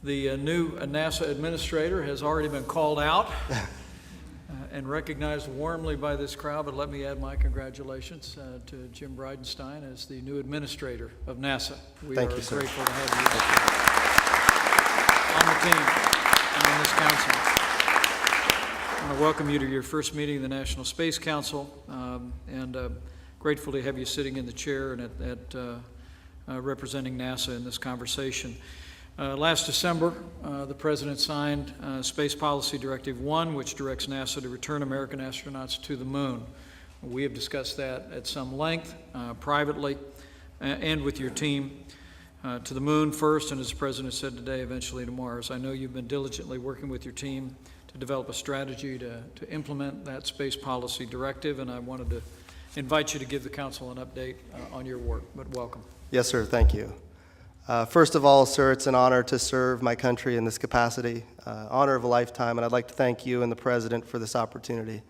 The new NASA administrator has already been called out and recognized warmly by this crowd, but let me add my congratulations to Jim Bridenstine as the new administrator of NASA. We are grateful to have you on the team and on this council. I want to welcome you to your first meeting of the National Space Council, and grateful to have you sitting in the chair and representing NASA in this conversation. Last December, the President signed Space Policy Directive-1, which directs NASA to return American astronauts to the moon. We have discussed that at some length, privately, and with your team, to the moon first, and as the President said today, eventually to Mars. I know you've been diligently working with your team to develop a strategy to implement that Space Policy Directive, and I wanted to invite you to give the Council an update on your work, but welcome. Yes, sir. Thank you. First of all, sir, it's an honor to serve my country in this capacity, honor of a lifetime, and I'd like to thank you and the President for this opportunity.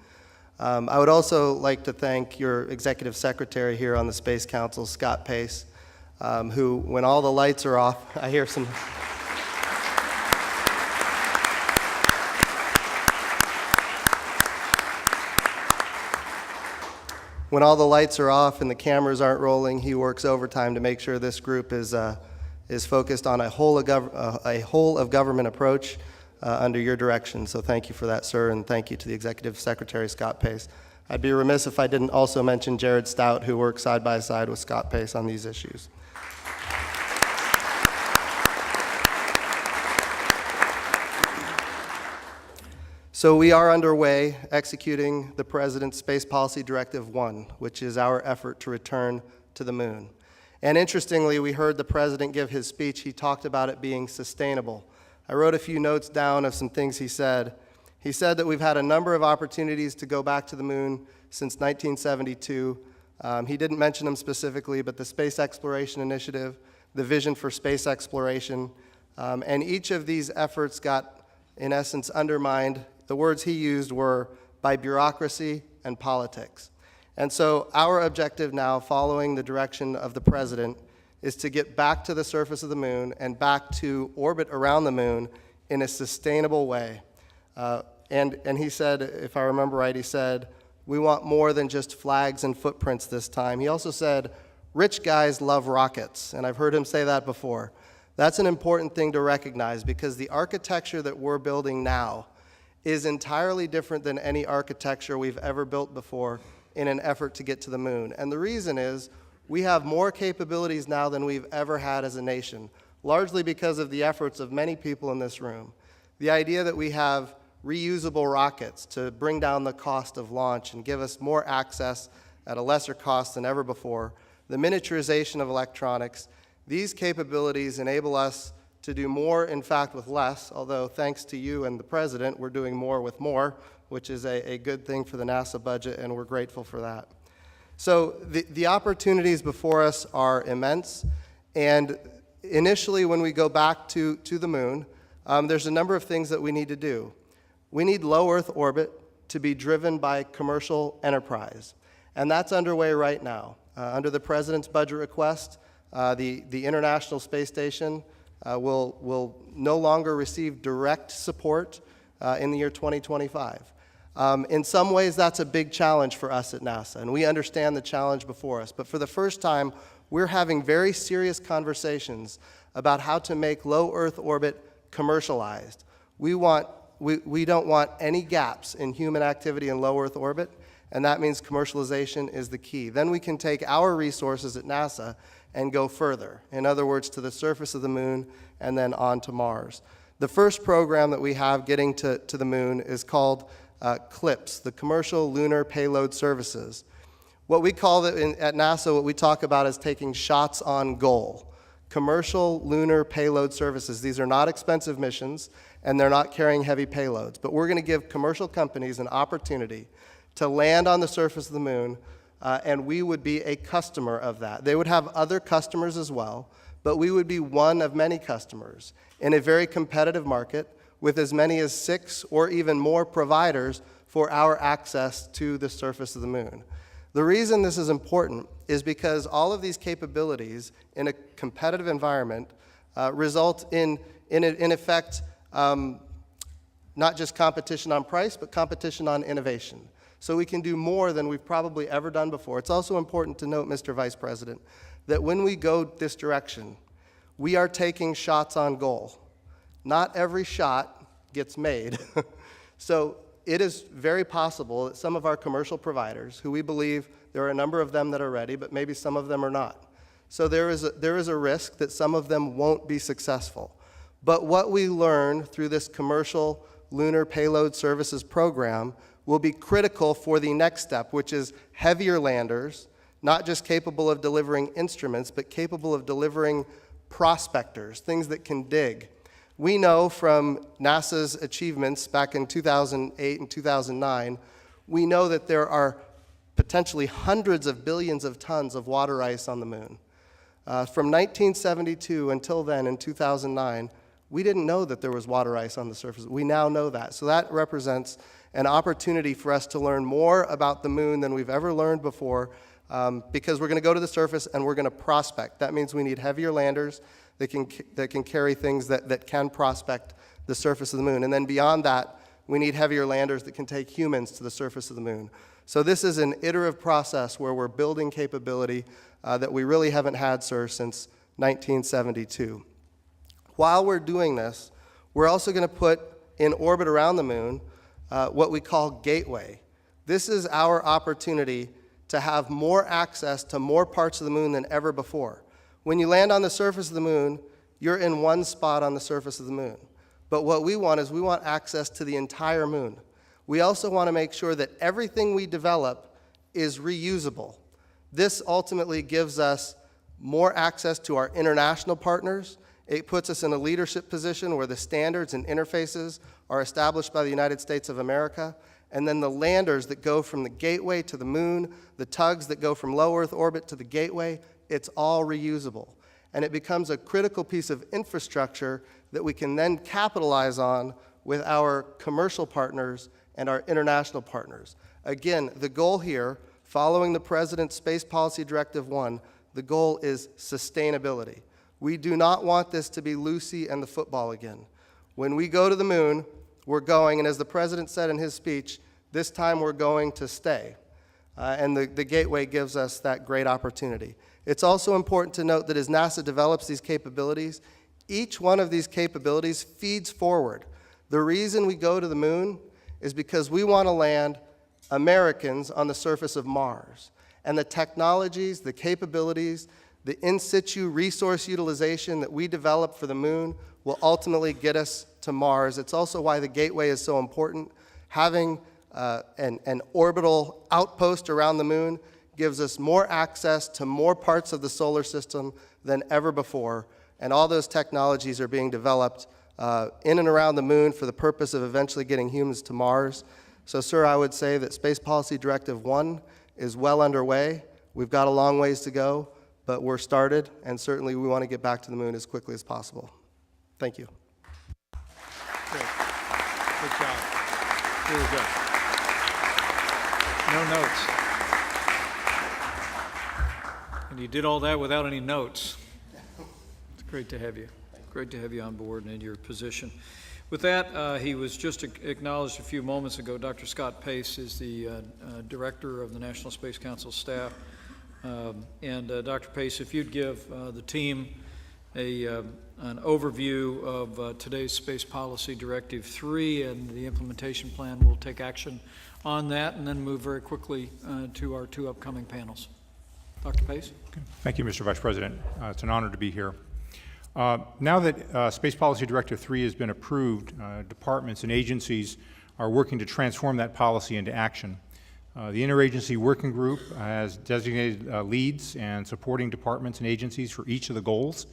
I would also like to thank your Executive Secretary here on the Space Council, Scott Pace, who, when all the lights are off, I hear some... When all the lights are off and the cameras aren't rolling, he works overtime to make sure this group is focused on a whole of government approach under your direction. So thank you for that, sir, and thank you to the Executive Secretary, Scott Pace. I'd be remiss if I didn't also mention Jared Stout, who works side by side with Scott Pace on these issues. So we are underway executing the President's Space Policy Directive-1, which is our effort to return to the moon. And interestingly, we heard the President give his speech. He talked about it being sustainable. I wrote a few notes down of some things he said. He said that we've had a number of opportunities to go back to the moon since 1972. He didn't mention them specifically, but the Space Exploration Initiative, the Vision for Space Exploration, and each of these efforts got, in essence, undermined. The words he used were by bureaucracy and politics. And so our objective now, following the direction of the President, is to get back to the surface of the moon and back to orbit around the moon in a sustainable way. And he said, if I remember right, he said, we want more than just flags and footprints this time. He also said, rich guys love rockets, and I've heard him say that before. That's an important thing to recognize, because the architecture that we're building now is entirely different than any architecture we've ever built before in an effort to get to the moon. And the reason is we have more capabilities now than we've ever had as a nation, largely because of the efforts of many people in this room. The idea that we have reusable rockets to bring down the cost of launch and give us more access at a lesser cost than ever before, the miniaturization of electronics, these capabilities enable us to do more, in fact, with less, although thanks to you and the President, we're doing more with more, which is a good thing for the NASA budget, and we're grateful for that. So the opportunities before us are immense, and initially when we go back to the moon, there's a number of things that we need to do. We need low Earth orbit to be driven by commercial enterprise, and that's underway right now. Under the President's budget request, the International Space Station will no longer receive direct support in the year 2025. In some ways, that's a big challenge for us at NASA, and we understand the challenge before us. But for the first time, we're having very serious conversations about how to make low Earth orbit commercialized. We don't want any gaps in human activity in low Earth orbit, and that means commercialization is the key. Then we can take our resources at NASA and go further. In other words, to the surface of the moon and then on to Mars. The first program that we have getting to the moon is called CLPS, the Commercial Lunar Payload Services. What we call it at NASA, what we talk about is taking shots on goal. Commercial Lunar Payload Services. These are not expensive missions, and they're not carrying heavy payloads. But we're going to give commercial companies an opportunity to land on the surface of the moon, and we would be a customer of that. They would have other customers as well, but we would be one of many customers in a very competitive market with as many as 6 or even more providers for our access to the surface of the moon. The reason this is important is because all of these capabilities in a competitive environment result in effect, not just competition on price, but competition on innovation. So we can do more than we've probably ever done before. It's also important to note, Mr. Vice President, that when we go this direction, we are taking shots on goal. Not every shot gets made. So it is very possible that some of our commercial providers, who we believe there are a number of them that are ready, but maybe some of them are not. So there is a risk that some of them won't be successful. But what we learn through this commercial lunar payload services program will be critical for the next step, which is heavier landers, not just capable of delivering instruments, but capable of delivering prospectors, things that can dig. We know from NASA's achievements back in 2008 and 2009, we know that there are potentially hundreds of billions of tons of water ice on the moon. From 1972 until then, in 2009, we didn't know that there was water ice on the surface. We now know that. So that represents an opportunity for us to learn more about the moon than we've ever learned before, because we're going to go to the surface and we're going to prospect. That means we need heavier landers that can carry things that can prospect the surface of the moon. And then beyond that, we need heavier landers that can take humans to the surface of the moon. So this is an iterative process where we're building capability that we really haven't had, sir, since 1972. While we're doing this, we're also going to put in orbit around the moon what we call Gateway. This is our opportunity to have more access to more parts of the moon than ever before. When you land on the surface of the moon, you're in one spot on the surface of the moon. But what we want is we want access to the entire moon. We also want to make sure that everything we develop is reusable. This ultimately gives us more access to our international partners. It puts us in a leadership position where the standards and interfaces are established by the United States of America, and then the landers that go from the Gateway to the moon, the tugs that go from low Earth orbit to the Gateway, it's all reusable. And it becomes a critical piece of infrastructure that we can then capitalize on with our commercial partners and our international partners. Again, the goal here, following the President's Space Policy Directive-1, the goal is sustainability. We do not want this to be Lucy and the football again. When we go to the moon, we're going, and as the President said in his speech, this time we're going to stay. And the Gateway gives us that great opportunity. It's also important to note that as NASA develops these capabilities, each one of these capabilities feeds forward. The reason we go to the moon is because we want to land Americans on the surface of Mars. And the technologies, the capabilities, the in-situ resource utilization that we develop for the moon will ultimately get us to Mars. It's also why the Gateway is so important. Having an orbital outpost around the moon gives us more access to more parts of the solar system than ever before. And all those technologies are being developed in and around the moon for the purpose of eventually getting humans to Mars. So, sir, I would say that Space Policy Directive-1 is well underway. We've got a long ways to go, but we're started, and certainly we want to get back to the moon as quickly as possible. Thank you. Great. Good job. Really good. No notes. And you did all that without any notes. It's great to have you. Great to have you on board and in your position. With that, he was just acknowledged a few moments ago. Dr. Scott Pace is the director of the National Space Council staff. Dr. Pace, if you'd give the team an overview of today's Space Policy Directive-3 and the implementation plan, we'll take action on that and then move very quickly to our two upcoming panels. Dr. Pace? Thank you, Mr. Vice President. It's an honor to be here. Now that Space Policy Directive-3 has been approved, departments and agencies are working to transform that policy into action. The Interagency Working Group has designated leads and supporting departments and agencies for each of the goals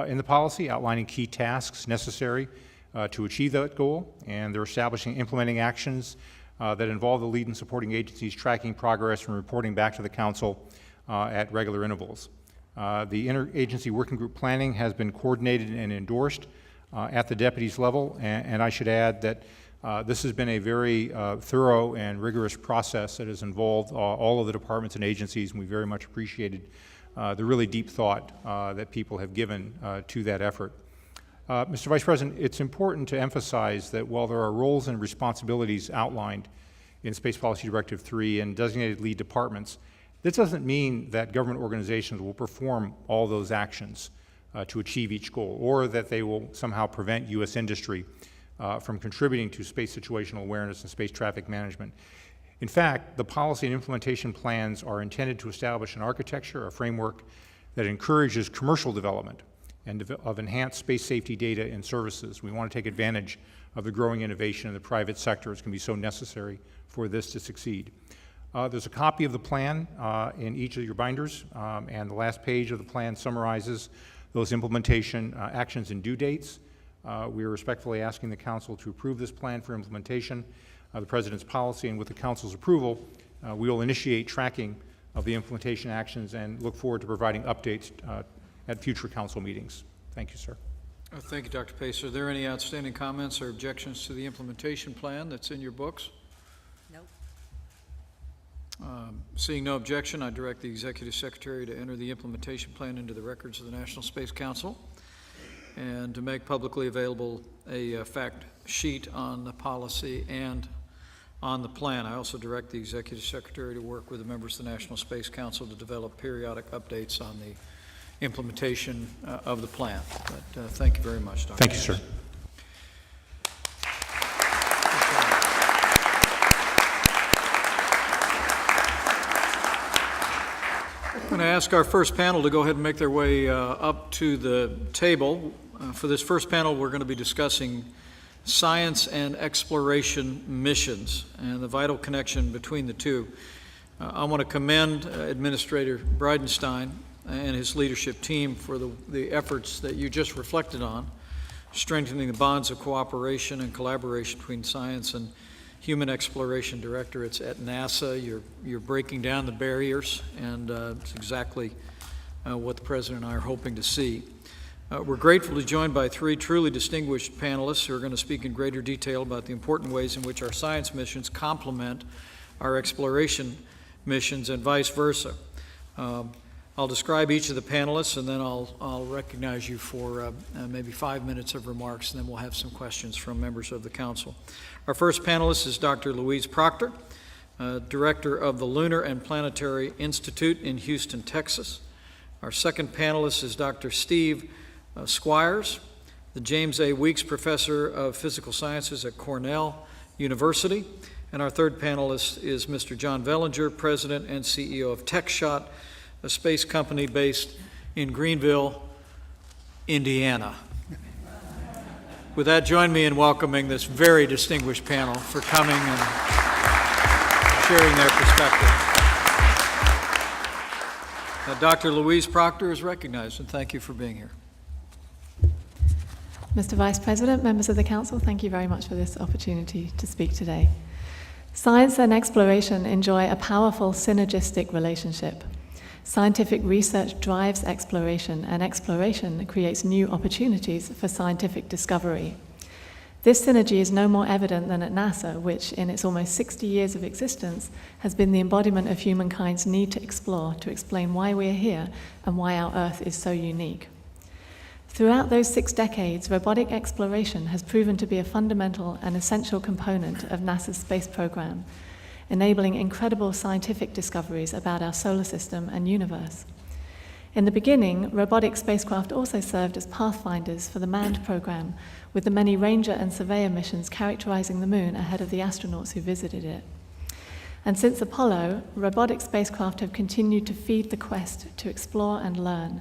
in the policy, outlining key tasks necessary to achieve that goal, and they're establishing implementing actions that involve the lead and supporting agencies tracking progress and reporting back to the Council at regular intervals. The Interagency Working Group planning has been coordinated and endorsed at the deputies level, and I should add that this has been a very thorough and rigorous process that has involved all of the departments and agencies, and we very much appreciated the really deep thought that people have given to that effort. Mr. Vice President, it's important to emphasize that while there are roles and responsibilities outlined in Space Policy Directive-3 and designated lead departments, this doesn't mean that government organizations will perform all those actions to achieve each goal, or that they will somehow prevent U.S. industry from contributing to space situational awareness and space traffic management. In fact, the policy and implementation plans are intended to establish an architecture, a framework that encourages commercial development and of enhanced space safety data and services. We want to take advantage of the growing innovation in the private sector. It's going to be so necessary for this to succeed. There's a copy of the plan in each of your binders, and the last page of the plan summarizes those implementation actions and due dates. We are respectfully asking the Council to approve this plan for implementation of the President's policy, and with the Council's approval, we will initiate tracking of the implementation actions and look forward to providing updates at future Council meetings. Thank you, sir. Thank you, Dr. Pace. Are there any outstanding comments or objections to the implementation plan that's in your books? Nope. Seeing no objection, I direct the Executive Secretary to enter the implementation plan into the records of the National Space Council and to make publicly available a fact sheet on the policy and on the plan. I also direct the Executive Secretary to work with the members of the National Space Council to develop periodic updates on the implementation of the plan. But thank you very much, Dr. Thank you, sir. I'm going to ask our first panel to go ahead and make their way up to the table. For this first panel, we're going to be discussing science and exploration missions and the vital connection between the two. I want to commend Administrator Bridenstine and his leadership team for the efforts that you just reflected on, strengthening the bonds of cooperation and collaboration between science and human exploration directorates at NASA. You're breaking down the barriers, and it's exactly what the President and I are hoping to see. We're grateful to be joined by three truly distinguished panelists who are going to speak in greater detail about the important ways in which our science missions complement our exploration missions and vice versa. I'll describe each of the panelists, and then I'll recognize you for maybe 5 minutes of remarks, and then we'll have some questions from members of the Council. Our first panelist is Dr. Louise Proctor, Director of the Lunar and Planetary Institute in Houston, Texas. Our second panelist is Dr. Steve Squires, the James A. Weeks Professor of Physical Sciences at Cornell University. And our third panelist is Mr. John Vellinger, President and CEO of TechShot, a space company based in Greenville, Indiana. With that, join me in welcoming this very distinguished panel for coming and sharing their perspective. Dr. Louise Proctor is recognized, and thank you for being here. Mr. Vice President, members of the Council, thank you very much for this opportunity to speak today. Science and exploration enjoy a powerful synergistic relationship. Scientific research drives exploration, and exploration creates new opportunities for scientific discovery. This synergy is no more evident than at NASA, which, in its almost 60 years of existence, has been the embodiment of humankind's need to explore, to explain why we're here and why our Earth is so unique. Throughout those 6 decades, robotic exploration has proven to be a fundamental and essential component of NASA's space program, enabling incredible scientific discoveries about our solar system and universe. In the beginning, robotic spacecraft also served as pathfinders for the manned program, with the many Ranger and Surveyor missions characterizing the moon ahead of the astronauts who visited it. And since Apollo, robotic spacecraft have continued to feed the quest to explore and learn.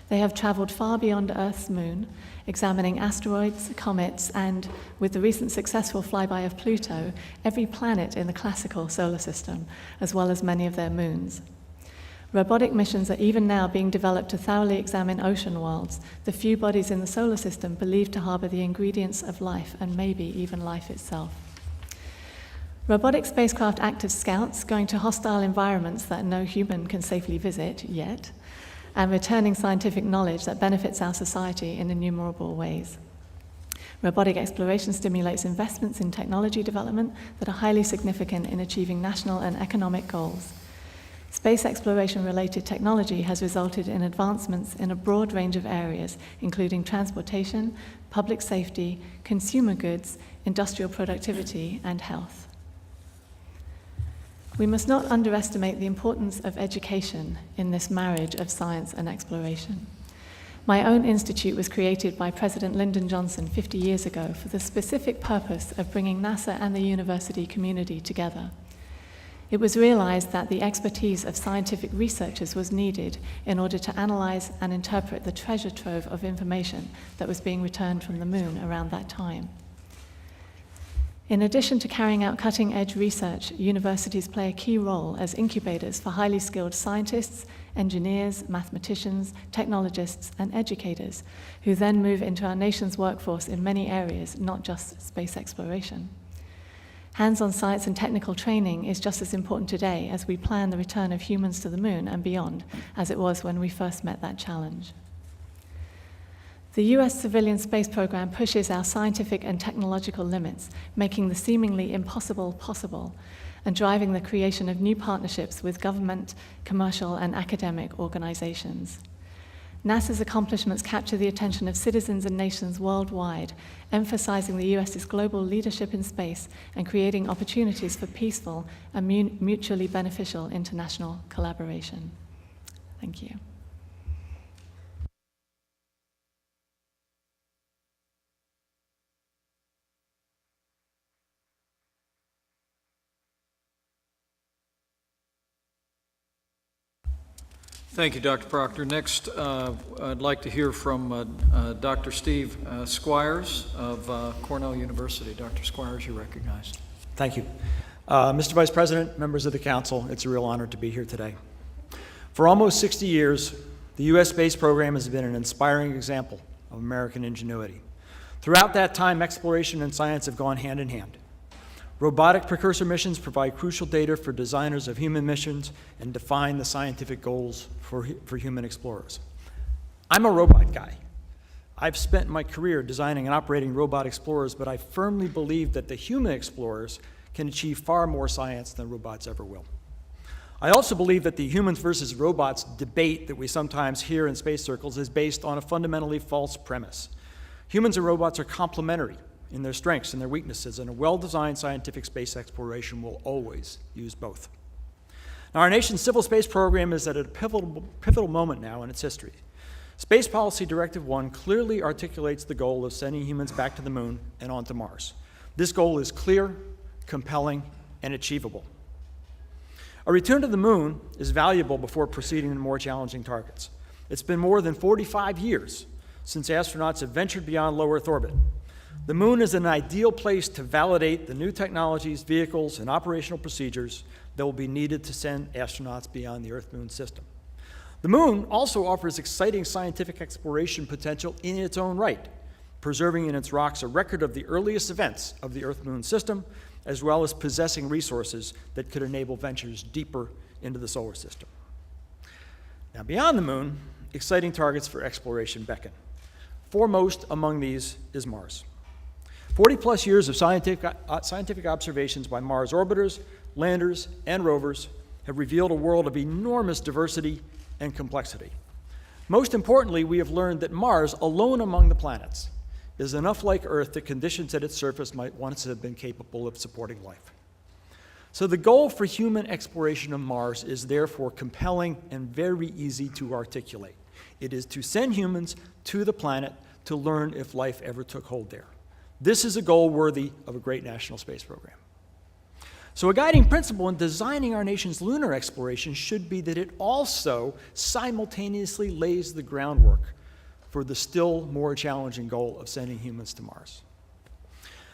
They have traveled far beyond Earth's moon, examining asteroids, comets, and, with the recent successful flyby of Pluto, every planet in the classical solar system, as well as many of their moons. Robotic missions are even now being developed to thoroughly examine ocean worlds, the few bodies in the solar system believed to harbor the ingredients of life, and maybe even life itself. Robotic spacecraft act as scouts, going to hostile environments that no human can safely visit yet, and returning scientific knowledge that benefits our society in innumerable ways. Robotic exploration stimulates investments in technology development that are highly significant in achieving national and economic goals. Space exploration-related technology has resulted in advancements in a broad range of areas, including transportation, public safety, consumer goods, industrial productivity, and health. We must not underestimate the importance of education in this marriage of science and exploration. My own institute was created by President Lyndon Johnson 50 years ago for the specific purpose of bringing NASA and the university community together. It was realized that the expertise of scientific researchers was needed in order to analyze and interpret the treasure trove of information that was being returned from the moon around that time. In addition to carrying out cutting-edge research, universities play a key role as incubators for highly skilled scientists, engineers, mathematicians, technologists, and educators, who then move into our nation's workforce in many areas, not just space exploration. Hands-on science and technical training is just as important today as we plan the return of humans to the moon and beyond, as it was when we first met that challenge. The US civilian space program pushes our scientific and technological limits, making the seemingly impossible possible, and driving the creation of new partnerships with government, commercial, and academic organizations. NASA's accomplishments capture the attention of citizens and nations worldwide, emphasizing the US's global leadership in space and creating opportunities for peaceful and mutually beneficial international collaboration. Thank you. Thank you, Dr. Proctor. Next, I'd like to hear from Dr. Steve Squires of Cornell University. Dr. Squires, you're recognized. Thank you. Mr. Vice President, members of the Council, it's a real honor to be here today. For almost 60 years, the U.S. space program has been an inspiring example of American ingenuity. Throughout that time, exploration and science have gone hand in hand. Robotic precursor missions provide crucial data for designers of human missions and define the scientific goals for human explorers. I'm a robot guy. I've spent my career designing and operating robot explorers, but I firmly believe that the human explorers can achieve far more science than robots ever will. I also believe that the humans versus robots debate that we sometimes hear in space circles is based on a fundamentally false premise. Humans and robots are complementary in their strengths and their weaknesses, and a well-designed scientific space exploration will always use both. Now, our nation's civil space program is at a pivotal moment now in its history. Space Policy Directive-1 clearly articulates the goal of sending humans back to the moon and onto Mars. This goal is clear, compelling, and achievable. A return to the moon is valuable before proceeding to more challenging targets. It's been more than 45 years since astronauts have ventured beyond low Earth orbit. The moon is an ideal place to validate the new technologies, vehicles, and operational procedures that will be needed to send astronauts beyond the Earth-Moon system. The moon also offers exciting scientific exploration potential in its own right, preserving in its rocks a record of the earliest events of the Earth-Moon system, as well as possessing resources that could enable ventures deeper into the solar system. Now, beyond the moon, exciting targets for exploration beckon. Foremost among these is Mars. 40-plus years of scientific observations by Mars orbiters, landers, and rovers have revealed a world of enormous diversity and complexity. Most importantly, we have learned that Mars, alone among the planets, is enough like Earth that conditions at its surface might once have been capable of supporting life. So the goal for human exploration of Mars is therefore compelling and very easy to articulate. It is to send humans to the planet to learn if life ever took hold there. This is a goal worthy of a great national space program. So a guiding principle in designing our nation's lunar exploration should be that it also simultaneously lays the groundwork for the still more challenging goal of sending humans to Mars.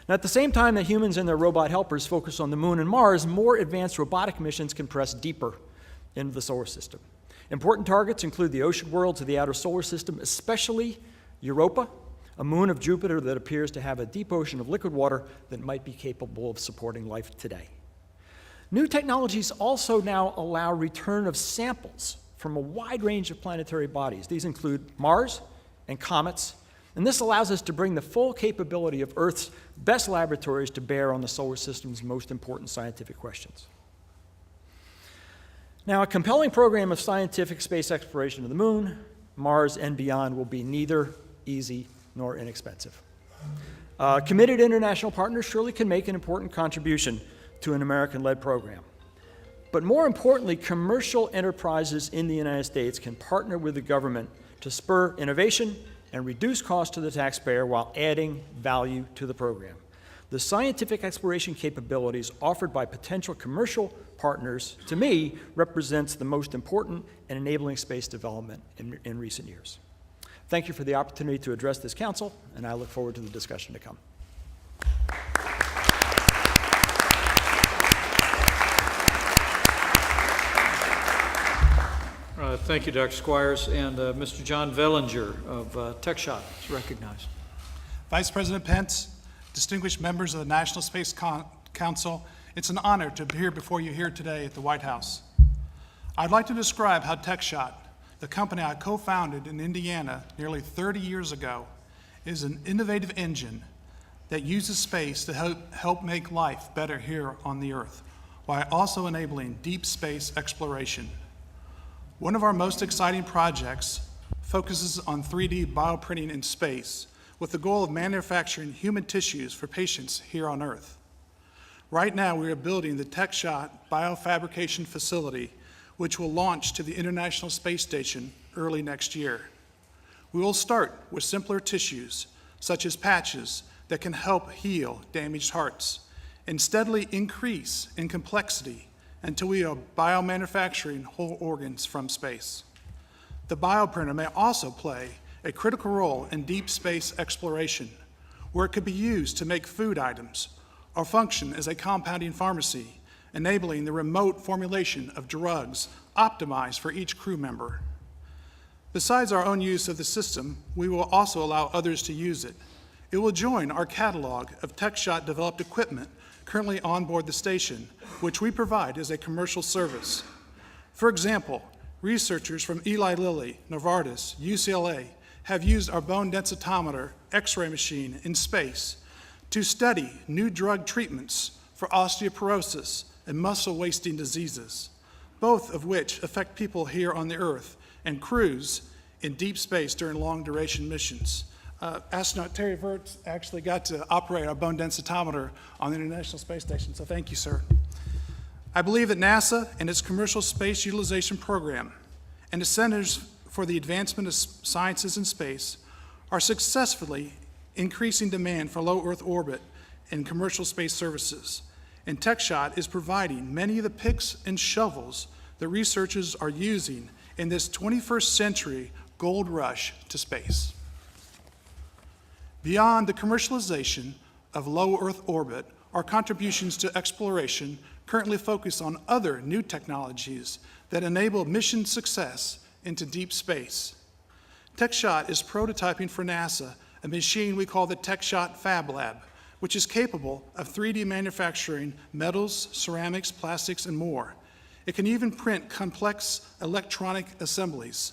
Now, at the same time that humans and their robot helpers focus on the moon and Mars, more advanced robotic missions can press deeper into the solar system. Important targets include the ocean worlds of the outer solar system, especially Europa, a moon of Jupiter that appears to have a deep ocean of liquid water that might be capable of supporting life today. New technologies also now allow return of samples from a wide range of planetary bodies. These include Mars and comets, and this allows us to bring the full capability of Earth's best laboratories to bear on the solar system's most important scientific questions. Now, a compelling program of scientific space exploration of the moon, Mars, and beyond will be neither easy nor inexpensive. Committed international partners surely can make an important contribution to an American-led program. But more importantly, commercial enterprises in the United States can partner with the government to spur innovation and reduce costs to the taxpayer while adding value to the program. The scientific exploration capabilities offered by potential commercial partners, to me, represents the most important and enabling space development in recent years. Thank you for the opportunity to address this council, and I look forward to the discussion to come. Thank you, Dr. Squires. And Mr. John Vellinger of TechShot is recognized. Vice President Pence, distinguished members of the National Space Council, it's an honor to appear before you here today at the White House. I'd like to describe how TechShot, the company I co-founded in Indiana nearly 30 years ago, is an innovative engine that uses space to help make life better here on the Earth, while also enabling deep space exploration. One of our most exciting projects focuses on 3D bioprinting in space with the goal of manufacturing human tissues for patients here on Earth. Right now, we are building the TechShot biofabrication facility, which will launch to the International Space Station early next year. We will start with simpler tissues, such as patches that can help heal damaged hearts, and steadily increase in complexity until we are biomanufacturing whole organs from space. The bioprinter may also play a critical role in deep space exploration, where it could be used to make food items or function as a compounding pharmacy, enabling the remote formulation of drugs optimized for each crew member. Besides our own use of the system, we will also allow others to use it. It will join our catalog of TechShot-developed equipment currently on board the station, which we provide as a commercial service. For example, researchers from Eli Lilly, Novartis, UCLA have used our bone densitometer X-ray machine in space to study new drug treatments for osteoporosis and muscle-wasting diseases, both of which affect people here on the Earth and crews in deep space during long-duration missions. Astronaut Terry Virts actually got to operate our bone densitometer on the International Space Station, so thank you, sir. I believe that NASA and its Commercial Space Utilization Program and the Centers for the Advancement of Sciences in Space are successfully increasing demand for low Earth orbit and commercial space services, and TechShot is providing many of the picks and shovels that researchers are using in this 21st century gold rush to space. Beyond the commercialization of low Earth orbit, our contributions to exploration currently focus on other new technologies that enable mission success into deep space. TechShot is prototyping for NASA a machine we call the TechShot Fab Lab, which is capable of 3D manufacturing metals, ceramics, plastics, and more. It can even print complex electronic assemblies.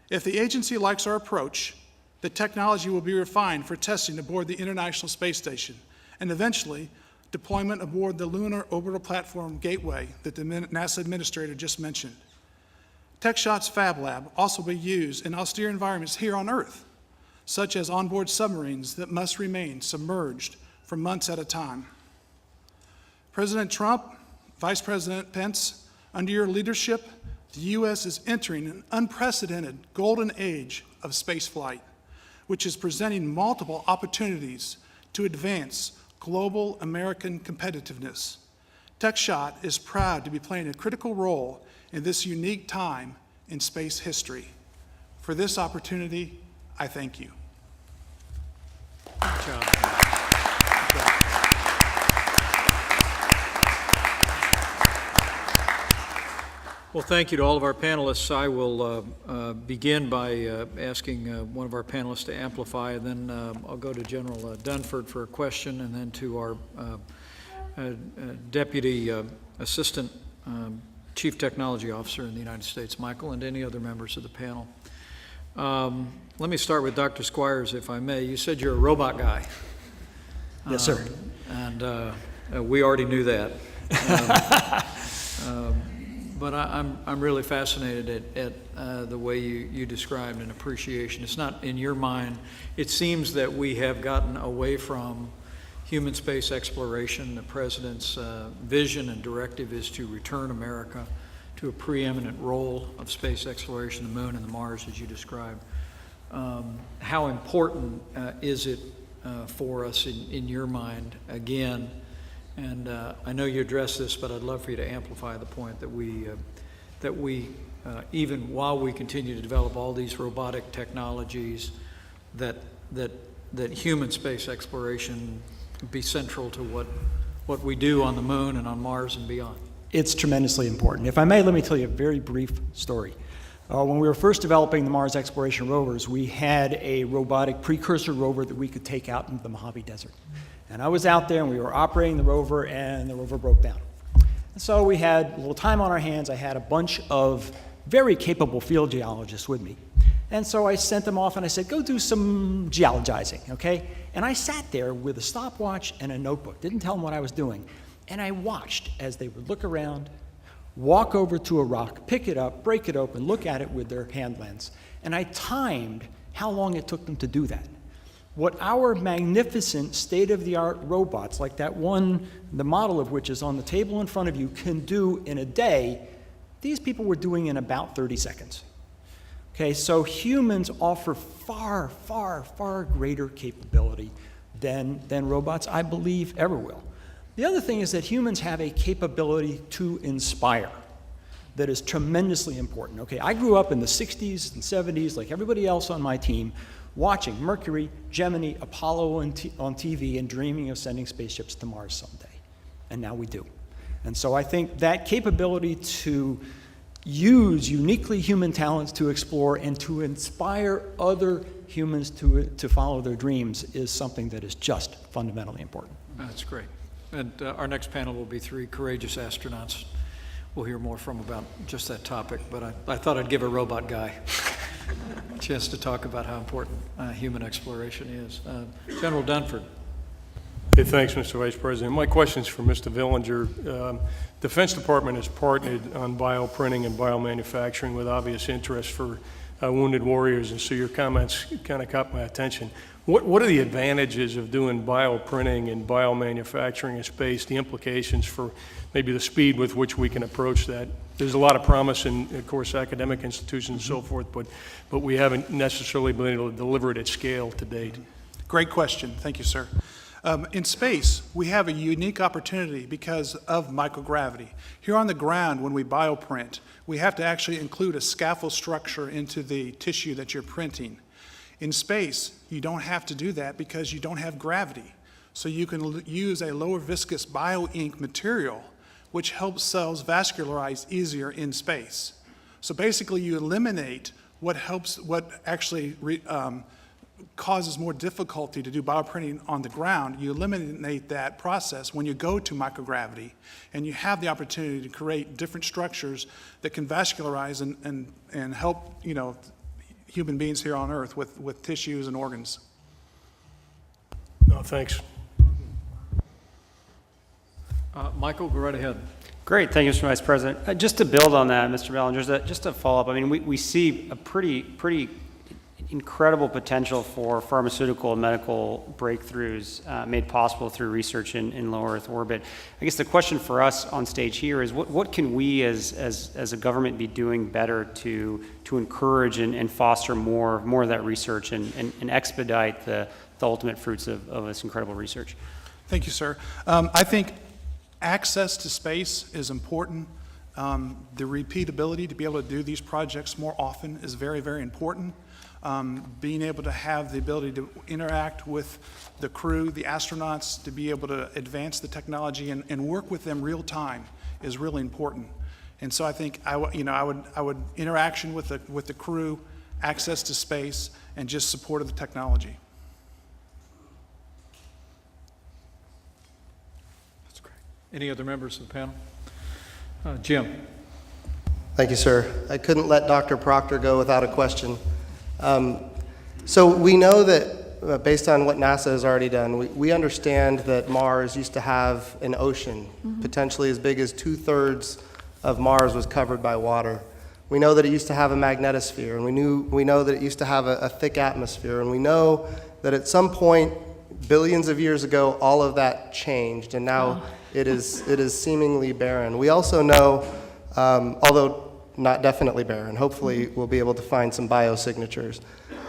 If the agency likes our approach, the technology will be refined for testing aboard the International Space Station and eventually deployment aboard the Lunar Orbital Platform Gateway that the NASA Administrator just mentioned. TechShot's Fab Lab also will be used in austere environments here on Earth, such as onboard submarines that must remain submerged for months at a time. President Trump, Vice President Pence, under your leadership, the U.S. is entering an unprecedented golden age of spaceflight, which is presenting multiple opportunities to advance global American competitiveness. TechShot is proud to be playing a critical role in this unique time in space history. For this opportunity, I thank you. Good job. Well, thank you to all of our panelists. I will begin by asking one of our panelists to amplify, and then I'll go to General Dunford for a question, and then to our Deputy Assistant Chief Technology Officer in the United States, Michael, and any other members of the panel. Let me start with Dr. Squires, if I may. You said you're a robot guy. Yes, sir. And we already knew that. but I'm really fascinated at the way you described an appreciation. It's not in your mind. It seems that we have gotten away from human space exploration. The President's vision and directive is to return America to a preeminent role of space exploration, the moon and the Mars, as you described. How important is it for us in your mind, again? And I know you addressed this, but I'd love for you to amplify the point that we even while we continue to develop all these robotic technologies, that human space exploration be central to what we do on the moon and on Mars and beyond. It's tremendously important. If I may, let me tell you a very brief story. When we were first developing the Mars exploration rovers, we had a robotic precursor rover that we could take out into the Mojave Desert. And I was out there, and we were operating the rover, and the rover broke down. And so we had a little time on our hands. I had a bunch of very capable field geologists with me. And so I sent them off, and I said, go do some geologizing, okay? And I sat there with a stopwatch and a notebook, didn't tell them what I was doing. And I watched as they would look around, walk over to a rock, pick it up, break it open, look at it with their hand lens. And I timed how long it took them to do that. What our magnificent state-of-the-art robots, like that one, the model of which is on the table in front of you, can do in a day, these people were doing in about 30 seconds. Okay, so humans offer far, far, far greater capability than robots, I believe, ever will. The other thing is that humans have a capability to inspire that is tremendously important. Okay, I grew up in the 60s and 70s, like everybody else on my team, watching Mercury, Gemini, Apollo on TV and dreaming of sending spaceships to Mars someday. And now we do. And so I think that capability to use uniquely human talents to explore and to inspire other humans to follow their dreams is something that is just fundamentally important. That's great. And our next panel will be 3 courageous astronauts. We'll hear more from about just that topic, but I thought I'd give a robot guy a chance to talk about how important human exploration is. General Dunford. Hey, thanks, Mr. Vice President. My question's for Mr. Villinger. Defense Department has partnered on bioprinting and biomanufacturing with obvious interest for wounded warriors, and so your comments kind of caught my attention. What are the advantages of doing bioprinting and biomanufacturing in space, the implications for maybe the speed with which we can approach that? There's a lot of promise in, of course, academic institutions and so forth, but we haven't necessarily been able to deliver it at scale to date. Great question. Thank you, sir. In space, we have a unique opportunity because of microgravity. Here on the ground, when we bioprint, we have to actually include a scaffold structure into the tissue that you're printing. In space, you don't have to do that because you don't have gravity. So you can use a lower viscous bio-ink material, which helps cells vascularize easier in space. So basically, you eliminate what actually causes more difficulty to do bioprinting on the ground. You eliminate that process when you go to microgravity, and you have the opportunity to create different structures that can vascularize and help, human beings here on Earth with tissues and organs. No, thanks. Michael, go right ahead. Great, thank you, Mr. Vice President. Just to build on that, Mr. Bellinger, just to follow up, I mean, we see a pretty incredible potential for pharmaceutical and medical breakthroughs made possible through research in low Earth orbit. I guess the question for us on stage here is what can we as a government be doing better to encourage and foster more of that research and expedite the ultimate fruits of this incredible research? Thank you, sir. I think access to space is important. The repeatability to be able to do these projects more often is very, very important. Being able to have the ability to interact with the crew, the astronauts, to be able to advance the technology and work with them real time is really important. And so I think I would interaction with the crew, access to space, and just support of the technology. That's great. Any other members of the panel? Jim. Thank you, sir. I couldn't let Dr. Proctor go without a question. So we know that, based on what NASA has already done, we understand that Mars used to have an ocean, potentially as big as 2/3 of Mars was covered by water. We know that it used to have a magnetosphere, and we know that it used to have a thick atmosphere, and we know that at some point, billions of years ago, all of that changed, and now it is seemingly barren. We also know, although not definitely barren, hopefully we'll be able to find some biosignatures.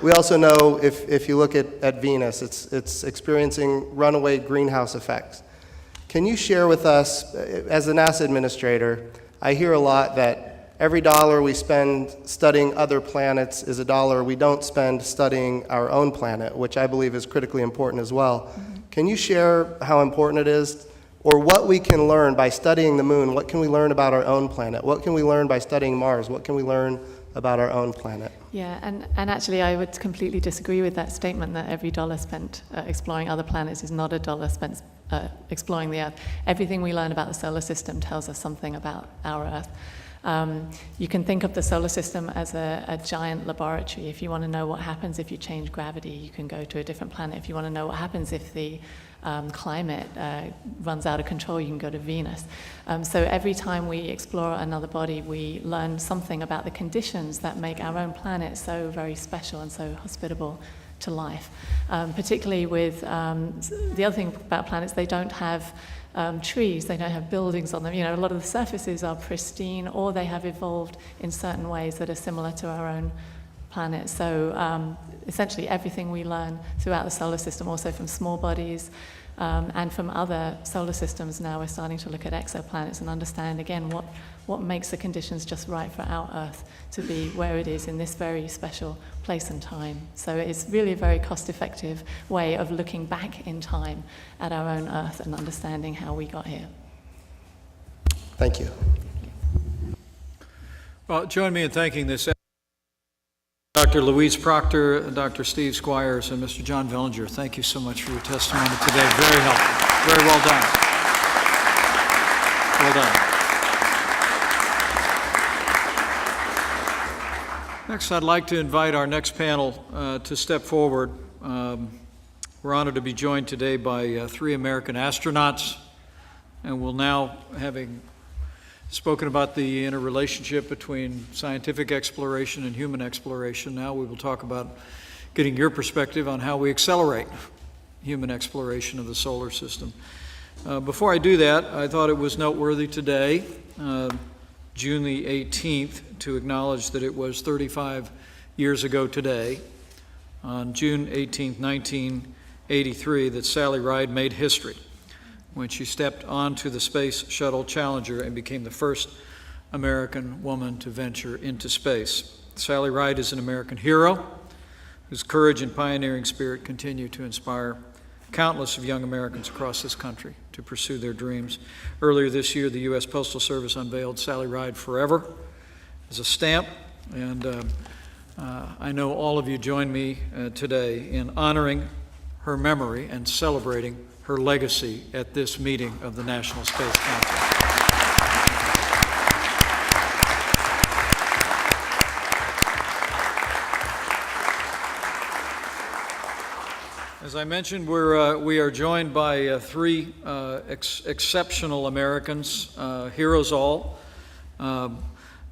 We also know if you look at Venus, it's experiencing runaway greenhouse effects. Can you share with us, as a NASA administrator, I hear a lot that every dollar we spend studying other planets is a dollar we don't spend studying our own planet, which I believe is critically important as well. Can you share how important it is, or what we can learn by studying the moon? What can we learn about our own planet? What can we learn by studying Mars? What can we learn about our own planet? Yeah, and actually I would completely disagree with that statement that every dollar spent exploring other planets is not a dollar spent exploring the Earth. Everything we learn about the solar system tells us something about our Earth. You can think of the solar system as a giant laboratory. If you want to know what happens if you change gravity, you can go to a different planet. If you want to know what happens if the climate runs out of control, you can go to Venus. So every time we explore another body, we learn something about the conditions that make our own planet so very special and so hospitable to life. Particularly with the other thing about planets, they don't have trees, they don't have buildings on them. You know, a lot of the surfaces are pristine, or they have evolved in certain ways that are similar to our own planet. So essentially everything we learn throughout the solar system, also from small bodies and from other solar systems, now we're starting to look at exoplanets and understand again what makes the conditions just right for our Earth to be where it is in this very special place and time. So it's really a very cost-effective way of looking back in time at our own Earth and understanding how we got here. Thank you. Well, join me in thanking this Dr. Louise Proctor, Dr. Steve Squires, and Mr. John Villinger. Thank you so much for your testimony today. Very helpful. Very well done. Well done. Next, I'd like to invite our next panel to step forward. We're honored to be joined today by 3 American astronauts, and we'll now, having spoken about the interrelationship between scientific exploration and human exploration, now we will talk about getting your perspective on how we accelerate human exploration of the solar system. Before I do that, I thought it was noteworthy today, June the 18th, to acknowledge that it was 35 years ago today, on June 18th, 1983, that Sally Ride made history when she stepped onto the Space Shuttle Challenger and became the first American woman to venture into space. Sally Ride is an American hero whose courage and pioneering spirit continue to inspire countless of young Americans across this country to pursue their dreams. Earlier this year, the U.S. Postal Service unveiled Sally Ride Forever as a stamp, and I know all of you join me today in honoring her memory and celebrating her legacy at this meeting of the National Space Council. As I mentioned, we are joined by 3 exceptional Americans, heroes all,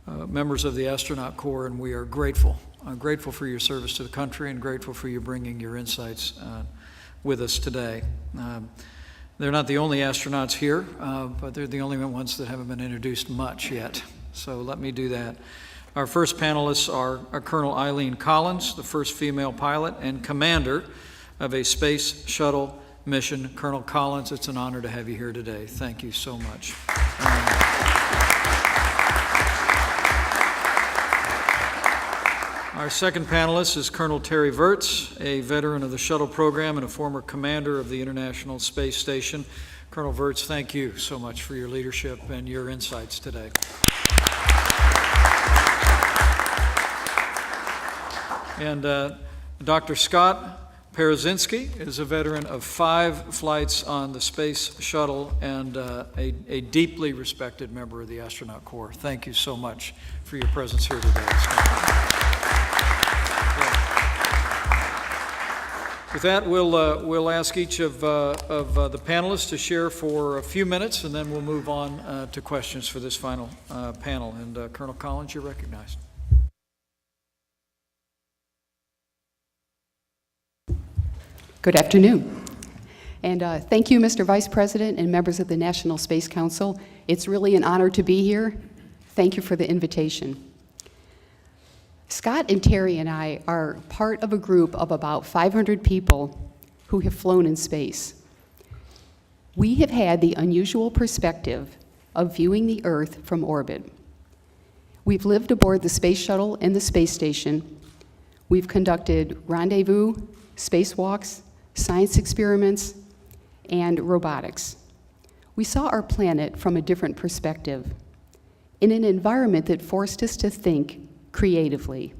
members of the astronaut corps, and we are grateful. I'm grateful for your service to the country and grateful for you bringing your insights with us today. They're not the only astronauts here, but they're the only ones that haven't been introduced much yet. So let me do that. Our first panelists are Colonel Eileen Collins, the first female pilot and commander of a space shuttle mission. Colonel Collins, it's an honor to have you here today. Thank you so much. Our second panelist is Colonel Terry Virts, a veteran of the shuttle program and a former commander of the International Space Station. Colonel Virts, thank you so much for your leadership and your insights today. And Dr. Scott Parazynski is a veteran of 5 flights on the Space Shuttle and a deeply respected member of the Astronaut Corps. Thank you so much for your presence here today, Scott. With that, we'll ask each of the panelists to share for a few minutes, and then we'll move on to questions for this final panel. And Colonel Collins, you're recognized. Good afternoon. And thank you, Mr. Vice President and members of the National Space Council. It's really an honor to be here. Thank you for the invitation. Scott and Terry and I are part of a group of about 500 people who have flown in space. We have had the unusual perspective of viewing the Earth from orbit. We've lived aboard the space shuttle and the space station. We've conducted rendezvous, spacewalks, science experiments, and robotics. We saw our planet from a different perspective, in an environment that forced us to think creatively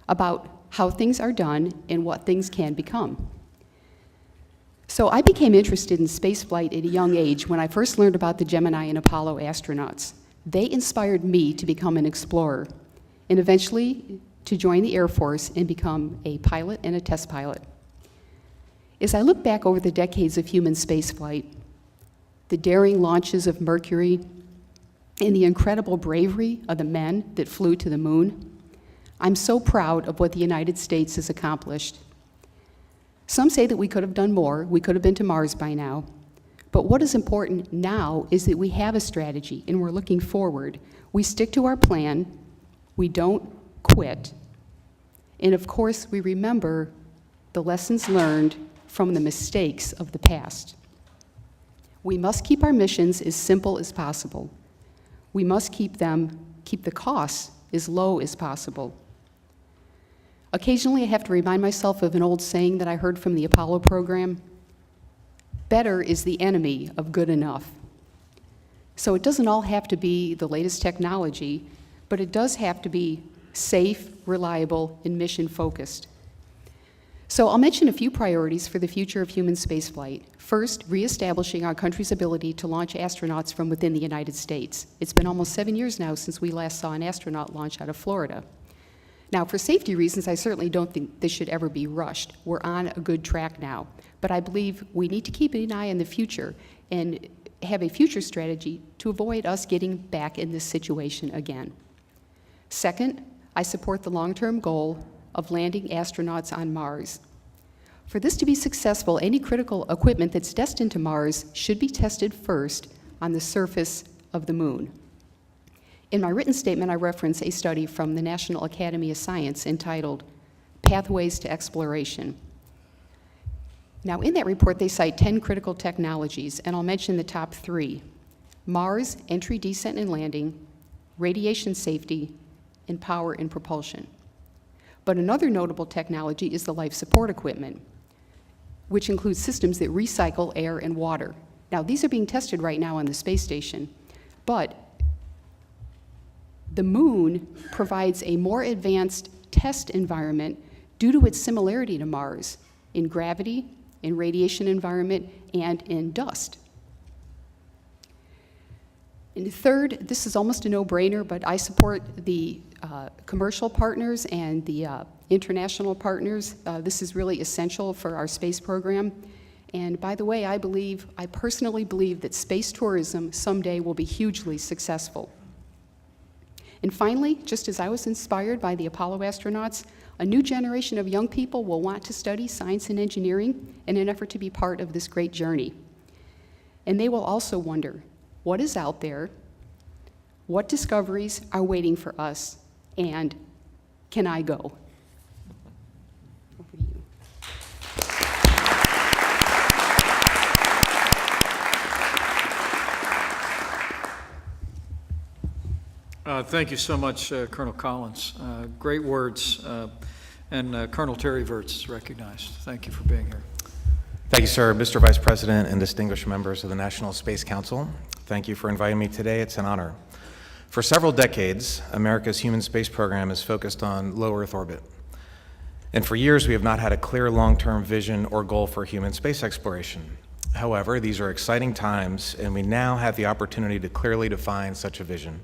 about how things are done and what things can become. So I became interested in spaceflight at a young age when I first learned about the Gemini and Apollo astronauts. They inspired me to become an explorer and eventually to join the Air Force and become a pilot and a test pilot. As I look back over the decades of human spaceflight, the daring launches of Mercury, and the incredible bravery of the men that flew to the moon, I'm so proud of what the United States has accomplished. Some say that we could have done more, we could have been to Mars by now, but what is important now is that we have a strategy and we're looking forward. We stick to our plan, we don't quit, and of course we remember the lessons learned from the mistakes of the past. We must keep our missions as simple as possible. We must keep the costs as low as possible. Occasionally I have to remind myself of an old saying that I heard from the Apollo program: better is the enemy of good enough. So it doesn't all have to be the latest technology, but it does have to be safe, reliable, and mission-focused. So I'll mention a few priorities for the future of human spaceflight. First, reestablishing our country's ability to launch astronauts from within the United States. It's been almost 7 years now since we last saw an astronaut launch out of Florida. Now, for safety reasons, I certainly don't think this should ever be rushed. We're on a good track now. But I believe we need to keep an eye on the future and have a future strategy to avoid us getting back in this situation again. Second, I support the long-term goal of landing astronauts on Mars. For this to be successful, any critical equipment that's destined to Mars should be tested first on the surface of the moon. In my written statement, I reference a study from the National Academy of Science entitled Pathways to Exploration. Now, in that report, they cite 10 critical technologies, and I'll mention the top 3: Mars, entry, descent, and landing, radiation safety, and power and propulsion. But another notable technology is the life support equipment, which includes systems that recycle air and water. Now, these are being tested right now on the space station, but the moon provides a more advanced test environment due to its similarity to Mars in gravity, in radiation environment, and in dust. And third, this is almost a no-brainer, but I support the commercial partners and the international partners. This is really essential for our space program. And by the way, I personally believe that space tourism someday will be hugely successful. And finally, just as I was inspired by the Apollo astronauts, a new generation of young people will want to study science and engineering in an effort to be part of this great journey. And they will also wonder, what is out there? What discoveries are waiting for us? And can I go? Over to you. Thank you so much, Colonel Collins. Great words. And Colonel Terry Virts is recognized. Thank you for being here. Thank you, sir. Mr. Vice President and distinguished members of the National Space Council, thank you for inviting me today. It's an honor. For several decades, America's human space program is focused on low Earth orbit. And for years, we have not had a clear long-term vision or goal for human space exploration. However, these are exciting times, and we now have the opportunity to clearly define such a vision.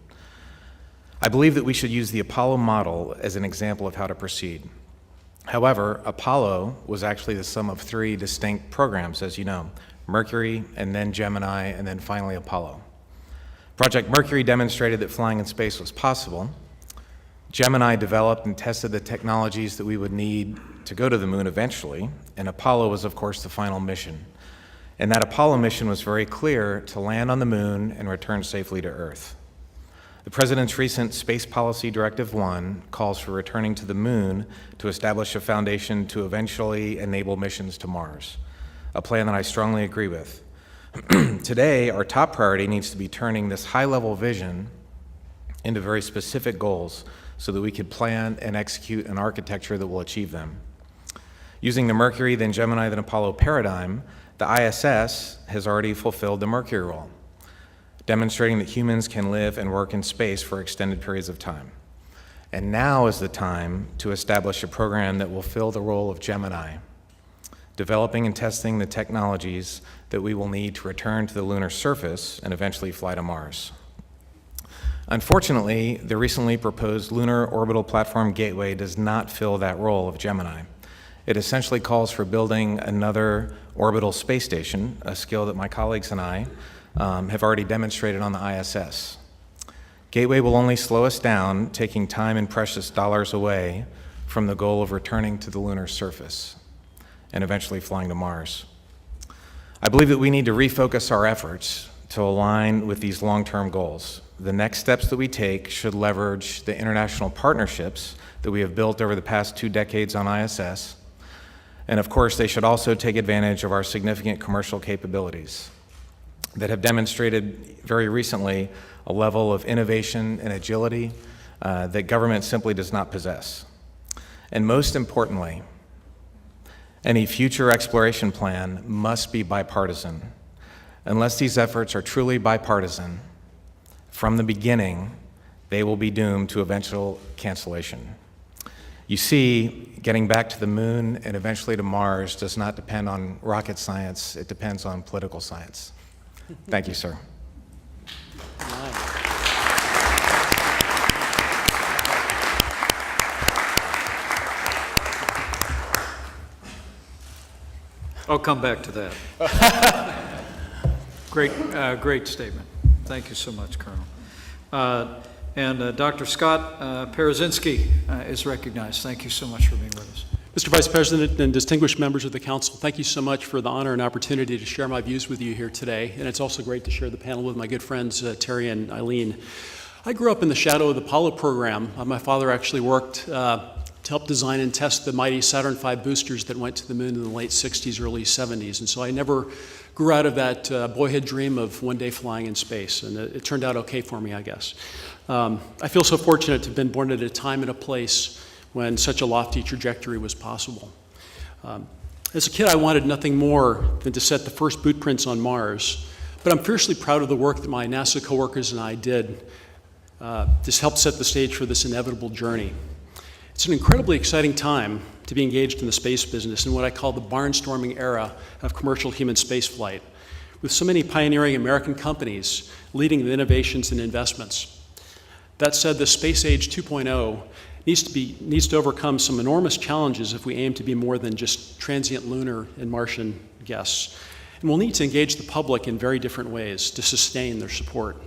I believe that we should use the Apollo model as an example of how to proceed. However, Apollo was actually the sum of 3 distinct programs, as you know: Mercury, and then Gemini, and then finally Apollo. Project Mercury demonstrated that flying in space was possible. Gemini developed and tested the technologies that we would need to go to the moon eventually, and Apollo was, of course, the final mission. And that Apollo mission was very clear: to land on the moon and return safely to Earth. The President's recent Space Policy Directive-1 calls for returning to the moon to establish a foundation to eventually enable missions to Mars, a plan that I strongly agree with. Today, our top priority needs to be turning this high-level vision into very specific goals so that we can plan and execute an architecture that will achieve them. Using the Mercury, then Gemini, then Apollo paradigm, the ISS has already fulfilled the Mercury role, demonstrating that humans can live and work in space for extended periods of time. And now is the time to establish a program that will fill the role of Gemini, developing and testing the technologies that we will need to return to the lunar surface and eventually fly to Mars. Unfortunately, the recently proposed Lunar Orbital Platform Gateway does not fill that role of Gemini. It essentially calls for building another orbital space station, a skill that my colleagues and I have already demonstrated on the ISS. Gateway will only slow us down, taking time and precious dollars away from the goal of returning to the lunar surface and eventually flying to Mars. I believe that we need to refocus our efforts to align with these long-term goals. The next steps that we take should leverage the international partnerships that we have built over the past 2 decades on ISS, and of course, they should also take advantage of our significant commercial capabilities that have demonstrated very recently a level of innovation and agility that government simply does not possess. And most importantly, any future exploration plan must be bipartisan. Unless these efforts are truly bipartisan, from the beginning, they will be doomed to eventual cancellation. You see, getting back to the moon and eventually to Mars does not depend on rocket science, it depends on political science. Thank you, sir. I'll come back to that. Great statement. Thank you so much, Colonel. And Dr. Scott Parazynski is recognized. Thank you so much for being with us. Mr. Vice President and distinguished members of the Council, thank you so much for the honor and opportunity to share my views with you here today. And it's also great to share the panel with my good friends, Terry and Eileen. I grew up in the shadow of the Apollo program. My father actually worked to help design and test the mighty Saturn V boosters that went to the moon in the late 60s, early 70s. And so I never grew out of that boyhood dream of one day flying in space. And it turned out okay for me, I guess. I feel so fortunate to have been born at a time and a place when such a lofty trajectory was possible. As a kid, I wanted nothing more than to set the first boot prints on Mars, but I'm fiercely proud of the work that my NASA coworkers and I did. This helped set the stage for this inevitable journey. It's an incredibly exciting time to be engaged in the space business in what I call the barnstorming era of commercial human spaceflight, with so many pioneering American companies leading the innovations and investments. That said, the Space Age 2.0 needs to overcome some enormous challenges if we aim to be more than just transient lunar and Martian guests. And we'll need to engage the public in very different ways to sustain their support.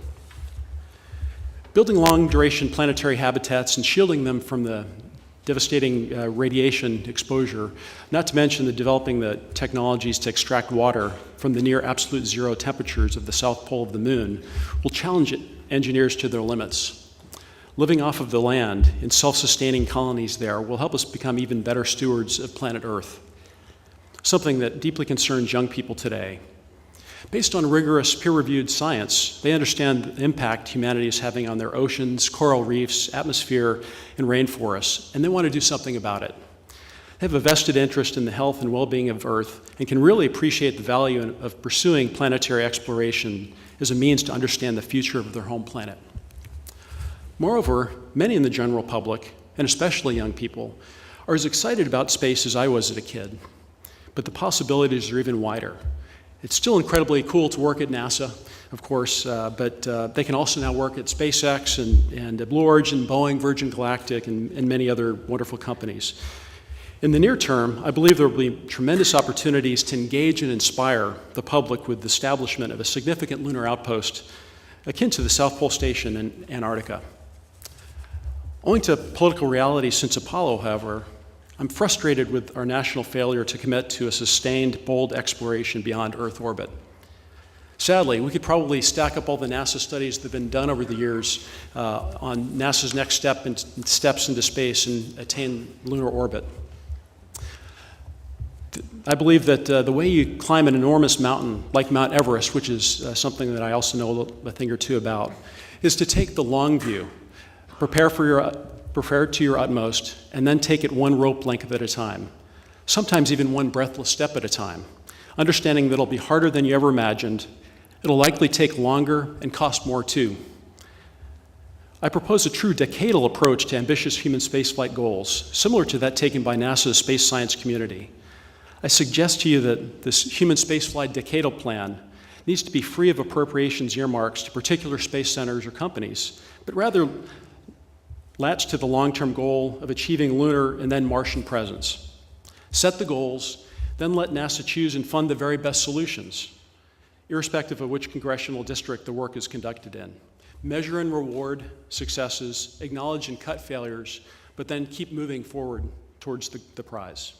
Building long-duration planetary habitats and shielding them from the devastating radiation exposure, not to mention developing the technologies to extract water from the near absolute zero temperatures of the south pole of the moon, will challenge engineers to their limits. Living off of the land in self-sustaining colonies there will help us become even better stewards of planet Earth, something that deeply concerns young people today. Based on rigorous peer-reviewed science, they understand the impact humanity is having on their oceans, coral reefs, atmosphere, and rainforests, and they want to do something about it. They have a vested interest in the health and well-being of Earth and can really appreciate the value of pursuing planetary exploration as a means to understand the future of their home planet. Moreover, many in the general public, and especially young people, are as excited about space as I was as a kid, but the possibilities are even wider. It's still incredibly cool to work at NASA, of course, but they can also now work at SpaceX and Blue Origin, Boeing, Virgin Galactic, and many other wonderful companies. In the near term, I believe there will be tremendous opportunities to engage and inspire the public with the establishment of a significant lunar outpost akin to the South Pole Station in Antarctica. Owing to political realities since Apollo, however, I'm frustrated with our national failure to commit to a sustained, bold exploration beyond Earth orbit. Sadly, we could probably stack up all the NASA studies that have been done over the years on NASA's next steps into space and attain lunar orbit. I believe that the way you climb an enormous mountain like Mount Everest, which is something that I also know a thing or two about, is to take the long view, prepare to your utmost, and then take it one rope length at a time, sometimes even one breathless step at a time, understanding that it'll be harder than you ever imagined, it'll likely take longer and cost more too. I propose a true decadal approach to ambitious human spaceflight goals, similar to that taken by NASA's space science community. I suggest to you that this human spaceflight decadal plan needs to be free of appropriations earmarks to particular space centers or companies, but rather latch to the long-term goal of achieving lunar and then Martian presence. Set the goals, then let NASA choose and fund the very best solutions, irrespective of which congressional district the work is conducted in. Measure and reward successes, acknowledge and cut failures, but then keep moving forward towards the prize.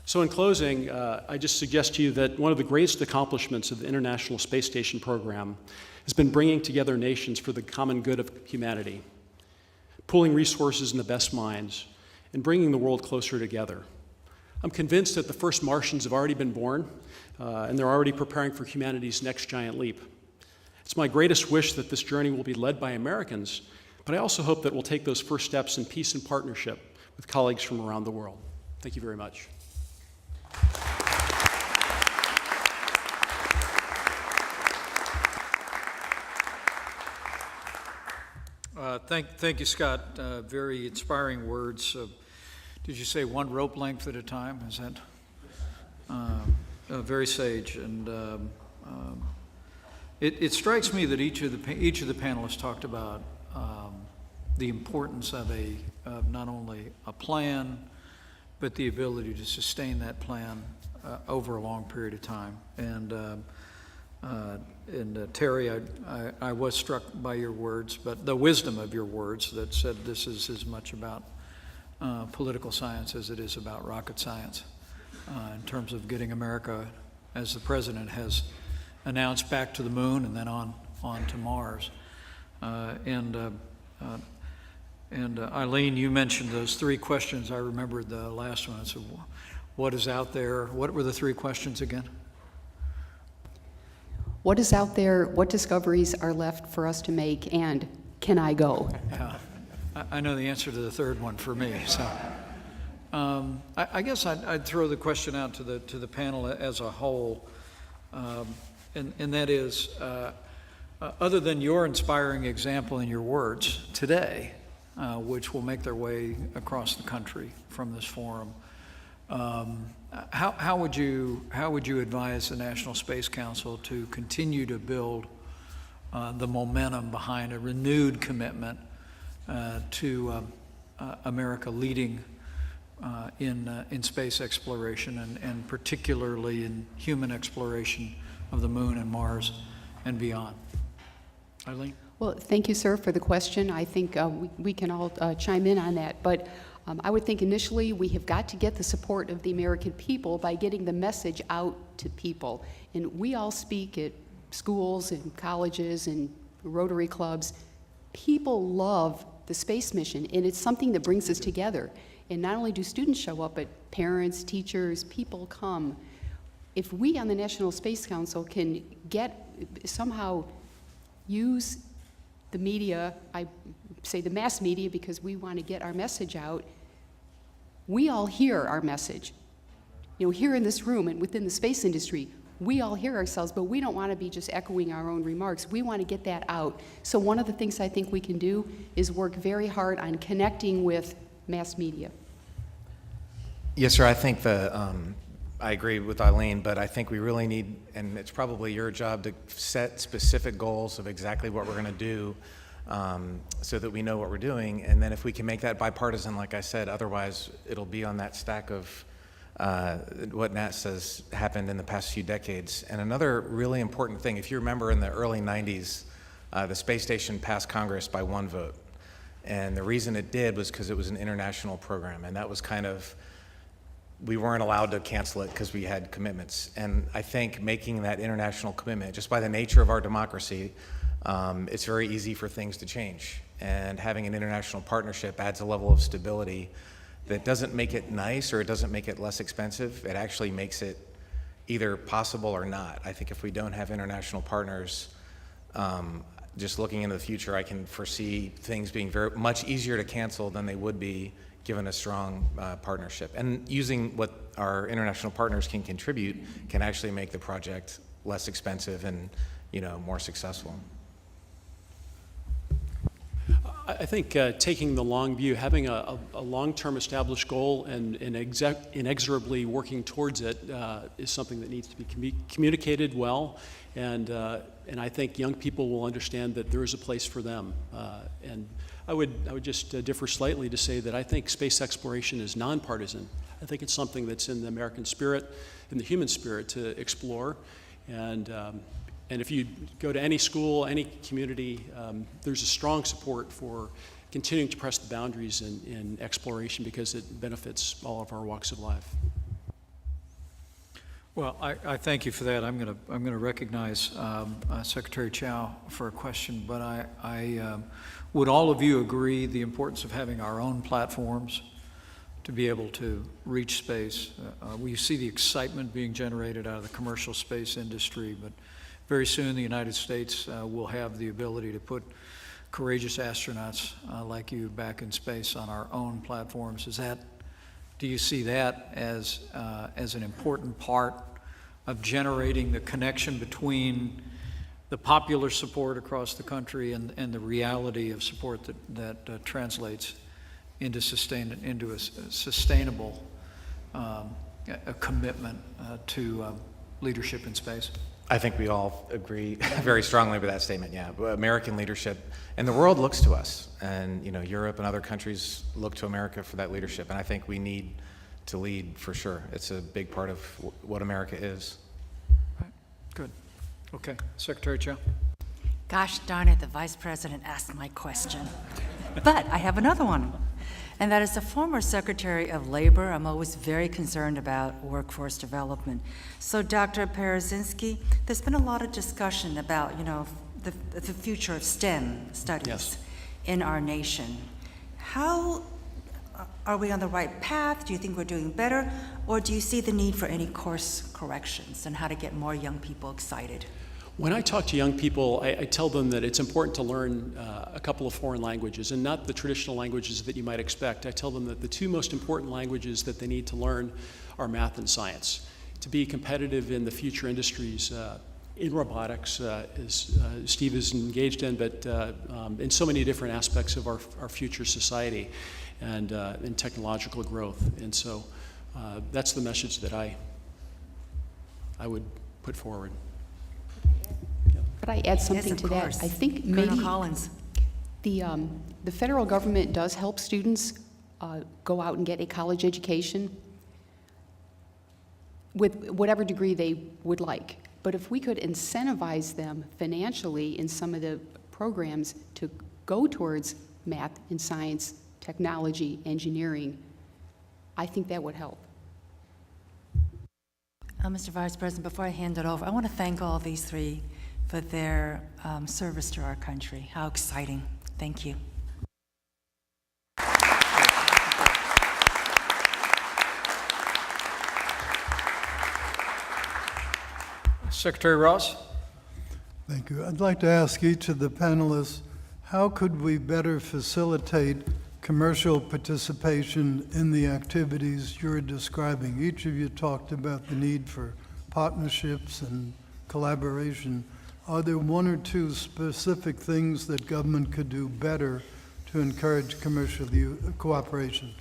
So in closing, I just suggest to you that one of the greatest accomplishments of the International Space Station program has been bringing together nations for the common good of humanity, pooling resources and the best minds, and bringing the world closer together. I'm convinced that the first Martians have already been born, and they're already preparing for humanity's next giant leap. It's my greatest wish that this journey will be led by Americans, but I also hope that we'll take those first steps in peace and partnership with colleagues from around the world. Thank you very much. Thank you, Scott. Very inspiring words. Did you say one rope length at a time? Is that very sage? And it strikes me that each of the panelists talked about the importance of not only a plan, but the ability to sustain that plan over a long period of time. And Terry, I was struck by your words, but the wisdom of your words that said this is as much about political science as it is about rocket science in terms of getting America, as the president has announced, back to the moon and then on to Mars. And Eileen, you mentioned those three questions. I remembered the last one. So what is out there? What were the three questions again? What is out there? What discoveries are left for us to make? And can I go? Yeah, I know the answer to the third one for me. So I guess I'd throw the question out to the panel as a whole, and that is, other than your inspiring example in your words today, which will make their way across the country from this forum, how would you advise the National Space Council to continue to build the momentum behind a renewed commitment to America leading in space exploration and particularly in human exploration of the moon and Mars and beyond? Eileen? Well, thank you, sir, for the question. I think we can all chime in on that. But I would think initially we have got to get the support of the American people by getting the message out to people. And we all speak at schools and colleges and Rotary clubs. People love the space mission, and it's something that brings us together. And not only do students show up, but parents, teachers, people come. If we on the National Space Council can somehow use the media, I say the mass media because we want to get our message out, we all hear our message. You know, here in this room and within the space industry, we all hear ourselves, but we don't want to be just echoing our own remarks. We want to get that out. So one of the things I think we can do is work very hard on connecting with mass media. Yes, sir. I think I agree with Eileen, but I think we really need, and it's probably your job to set specific goals of exactly what we're going to do so that we know what we're doing. And then if we can make that bipartisan, like I said, otherwise it'll be on that stack of what NASA has happened in the past few decades. And another really important thing, if you remember in the early 90s, the space station passed Congress by 1 vote. And the reason it did was because it was an international program. And that was kind of, we weren't allowed to cancel it because we had commitments. And I think making that international commitment, just by the nature of our democracy, it's very easy for things to change. And having an international partnership adds a level of stability that doesn't make it nice or it doesn't make it less expensive. It actually makes it either possible or not. I think if we don't have international partners, just looking into the future, I can foresee things being much easier to cancel than they would be given a strong partnership. And using what our international partners can contribute can actually make the project less expensive and, more successful. I think taking the long view, having a long-term established goal and inexorably working towards it is something that needs to be communicated well, and I think young people will understand that there is a place for them. And I would just differ slightly to say that I think space exploration is nonpartisan. I think it's something that's in the American spirit, in the human spirit, to explore. And if you go to any school, any community, there's a strong support for continuing to press the boundaries in exploration because it benefits all of our walks of life. Well, I thank you for that. I'm going to recognize Secretary Chow for a question, but I would all of you agree the importance of having our own platforms to be able to reach space? We see the excitement being generated out of the commercial space industry, but very soon the United States will have the ability to put courageous astronauts like you back in space on our own platforms. Do you see that as an important part of generating the connection between the popular support across the country and the reality of support that translates into a sustainable a commitment to leadership in space? I think we all agree very strongly with that statement, yeah. American leadership, and the world looks to us, and Europe and other countries look to America for that leadership, and I think we need to lead for sure. It's a big part of what America is. Right. Good. Okay. Secretary Chow. Gosh darn it, the Vice President asked my question. But I have another one. And that is the former Secretary of Labor. I'm always very concerned about workforce development. So Dr. Parazynski, there's been a lot of discussion about, the future of STEM studies in our nation. How are we on the right path? Do you think we're doing better? Or do you see the need for any course corrections and how to get more young people excited? When I talk to young people, I tell them that it's important to learn a couple of foreign languages, and not the traditional languages that you might expect. I tell them that the two most important languages that they need to learn are math and science. To be competitive in the future industries, in robotics, as Steve is engaged in, but in so many different aspects of our future society and in technological growth. And so that's the message that I would put forward. Could I add something Yes, to of that? course. I think Colonel maybe Collins. the federal government does help students go out and get a college education with whatever degree they would like. But if we could incentivize them financially in some of the programs to go towards math and science, technology, engineering, I think that would help. Mr. Vice President, before I hand it over, I want to thank all these three for their service to our country. How exciting. Thank you. Secretary Ross. Thank you. I'd like to ask each of the panelists, how could we better facilitate commercial participation in the activities you're describing? Each of you talked about the need for partnerships and collaboration. Are there one or two specific things that government could do better to encourage commercial cooperation?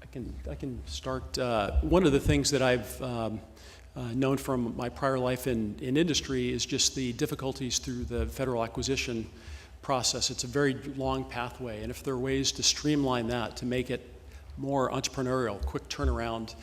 I can start. One of the things that I've known from my prior life in industry is just the difficulties through the federal acquisition process. It's a very long pathway, and if there are ways to streamline that, to make it more entrepreneurial, quick turnaround,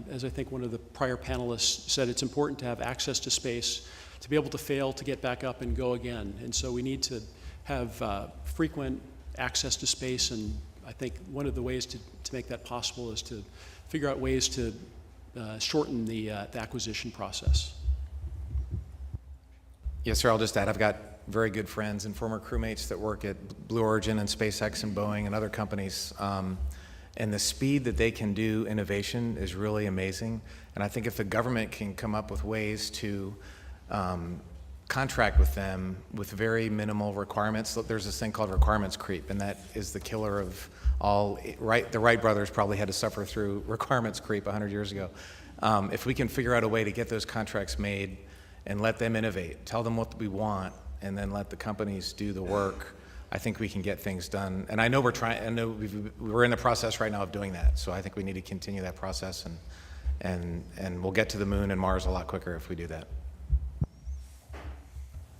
as I think one of the prior panelists said, it's important to have access to space, to be able to fail, to get back up and go again. And so we need to have frequent access to space, and I think one of the ways to make that possible is to figure out ways to shorten the acquisition process. Yes, sir, I'll just add, I've got very good friends and former crewmates that work at Blue Origin and SpaceX and Boeing and other companies. And the speed that they can do innovation is really amazing. And I think if the government can come up with ways to contract with them with very minimal requirements, there's this thing called requirements creep, and that is the killer of all. The Wright brothers probably had to suffer through requirements creep 100 years ago. If we can figure out a way to get those contracts made and let them innovate, tell them what we want, and then let the companies do the work, I think we can get things done. And I know we're in the process right now of doing that. So I think we need to continue that process, and we'll get to the moon and Mars a lot quicker if we do that.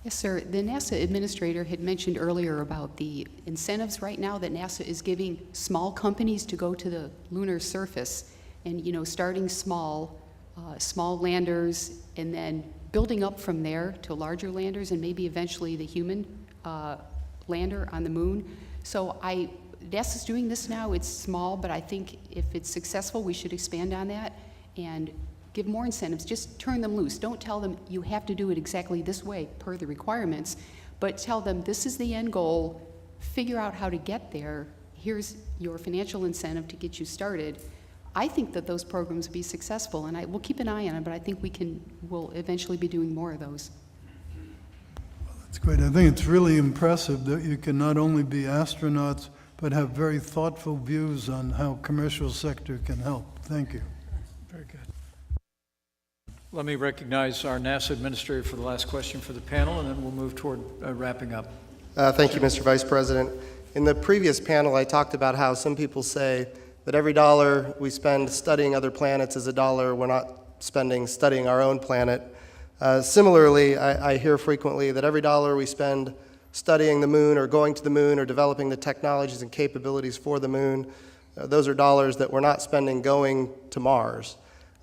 Yes, sir. The NASA administrator had mentioned earlier about the incentives right now that NASA is giving small companies to go to the lunar surface, and starting small, small landers, and then building up from there to larger landers, and maybe eventually the human lander on the moon. So NASA's doing this now. It's small, but I think if it's successful, we should expand on that and give more incentives. Just turn them loose. Don't tell them you have to do it exactly this way per the requirements, but tell them this is the end goal. Figure out how to get there. Here's your financial incentive to get you started. I think that those programs will be successful, and we'll keep an eye on it, but I think we'll eventually be doing more of those. That's great. I think it's really impressive that you can not only be astronauts, but have very thoughtful views on how commercial sector can help. Thank you. Very good. Let me recognize our NASA administrator for the last question for the panel, and then we'll move toward wrapping up. Thank you, Mr. Vice President. In the previous panel, I talked about how some people say that every dollar we spend studying other planets is a dollar we're not spending studying our own planet. Similarly, I hear frequently that every dollar we spend studying the moon or going to the moon or developing the technologies and capabilities for the moon, those are dollars that we're not spending going to Mars.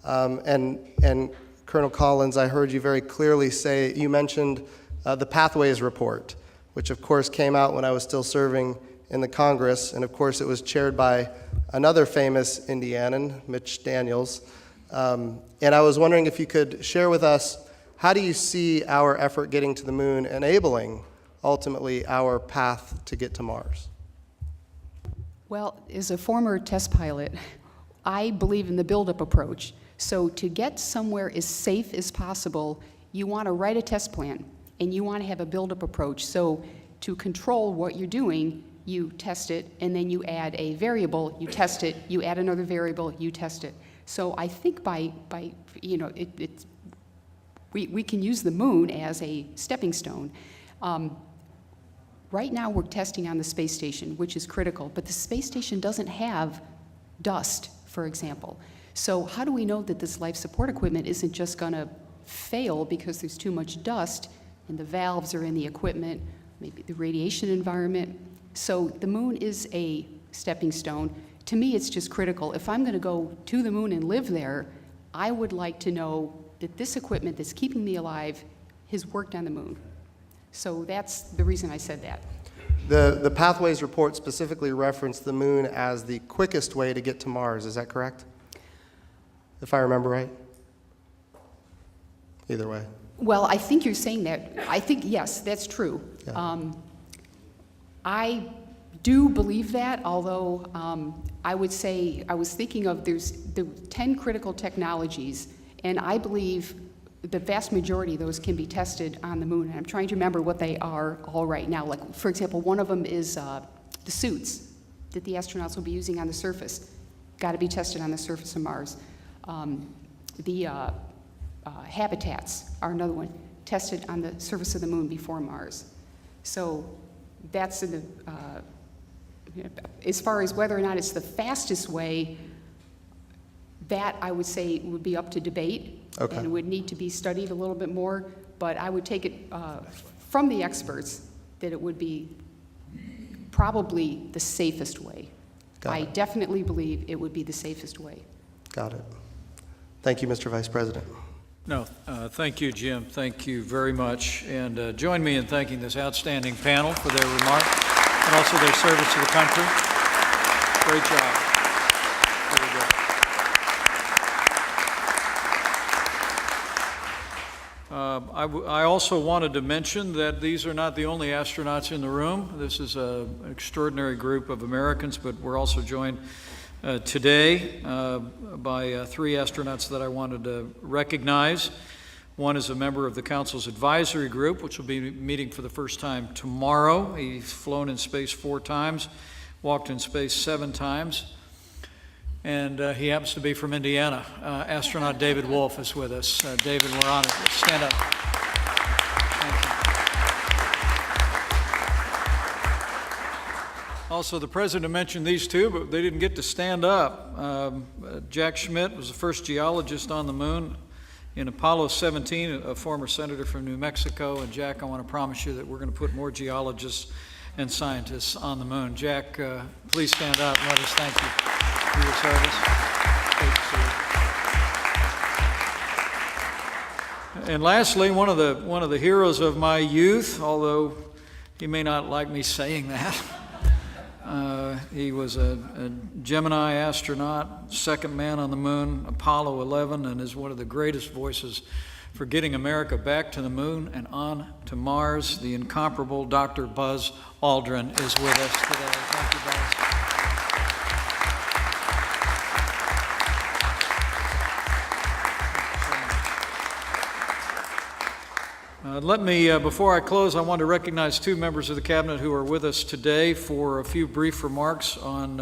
And Colonel Collins, I heard you very clearly say, you mentioned the Pathways Report, which of course came out when I was still serving in the Congress, and of course it was chaired by another famous Indianan, Mitch Daniels. And I was wondering if you could share with us, how do you see our effort getting to the moon enabling, ultimately, our path to get to Mars? Well, as a former test pilot, I believe in the build-up approach. So to get somewhere as safe as possible, you want to write a test plan, and you want to have a build-up approach. So to control what you're doing, you test it, and then you add a variable, you test it, you add another variable, you test it. So I think we can use the moon as a stepping stone. Right now we're testing on the space station, which is critical, but the space station doesn't have dust, for example. So how do we know that this life support equipment isn't just going to fail because there's too much dust and the valves are in the equipment, maybe the radiation environment? So the moon is a stepping stone. To me, it's just critical. If I'm going to go to the moon and live there, I would like to know that this equipment that's keeping me alive has worked on the moon. So that's the reason I said that. The Pathways Report specifically referenced the moon as the quickest way to get to Mars. Is that correct? If I remember right? Either way. Well, I think you're saying that. I think, yes, that's true. Yeah. I do believe that, although I would say, I was thinking of there's the 10 critical technologies, and I believe the vast majority of those can be tested on the moon. And I'm trying to remember what they are all right now. Like, for example, one of them is the suits that the astronauts will be using on the surface. Got to be tested on the surface of Mars. The habitats are another one, tested on the surface of the moon before Mars. So that's in the, as far as whether or not it's the fastest way, that I would say would be up to debate. Okay. And would need to be studied a little bit more, but I would take it from the experts that it would be probably the safest way. Got I it. definitely believe it would be the safest way. Got it. Thank you, Mr. Vice President. No, thank you, Jim. Thank you very much. And join me in thanking this outstanding panel for their remarks and also their service to the country. Great job. Very good. I also wanted to mention that these are not the only astronauts in the room. This is an extraordinary group of Americans, but we're also joined today by three astronauts that I wanted to recognize. One is a member of the Council's advisory group, which will be meeting for the first time tomorrow. He's flown in space 4 times, walked in space 7 times, and he happens to be from Indiana. Astronaut David Wolf is with us. David, we're honored. Stand up. Thank you. Also, the President mentioned these two, but they didn't get to stand up. Jack Schmitt was the first geologist on the moon in Apollo 17, a former senator from New Mexico. And Jack, I want to promise you that we're going to put more geologists and scientists on the moon. Jack, please stand up and let us thank you for your service. Great to see you. And lastly, one of the heroes of my youth, although he may not like me saying that, he was a Gemini astronaut, second man on the moon, Apollo 11, and is one of the greatest voices for getting America back to the moon and on to Mars. The incomparable Dr. Buzz Aldrin is with us today. Thank you, Buzz. Let me, before I close, I want to recognize 2 members of the Cabinet who are with us today for a few brief remarks on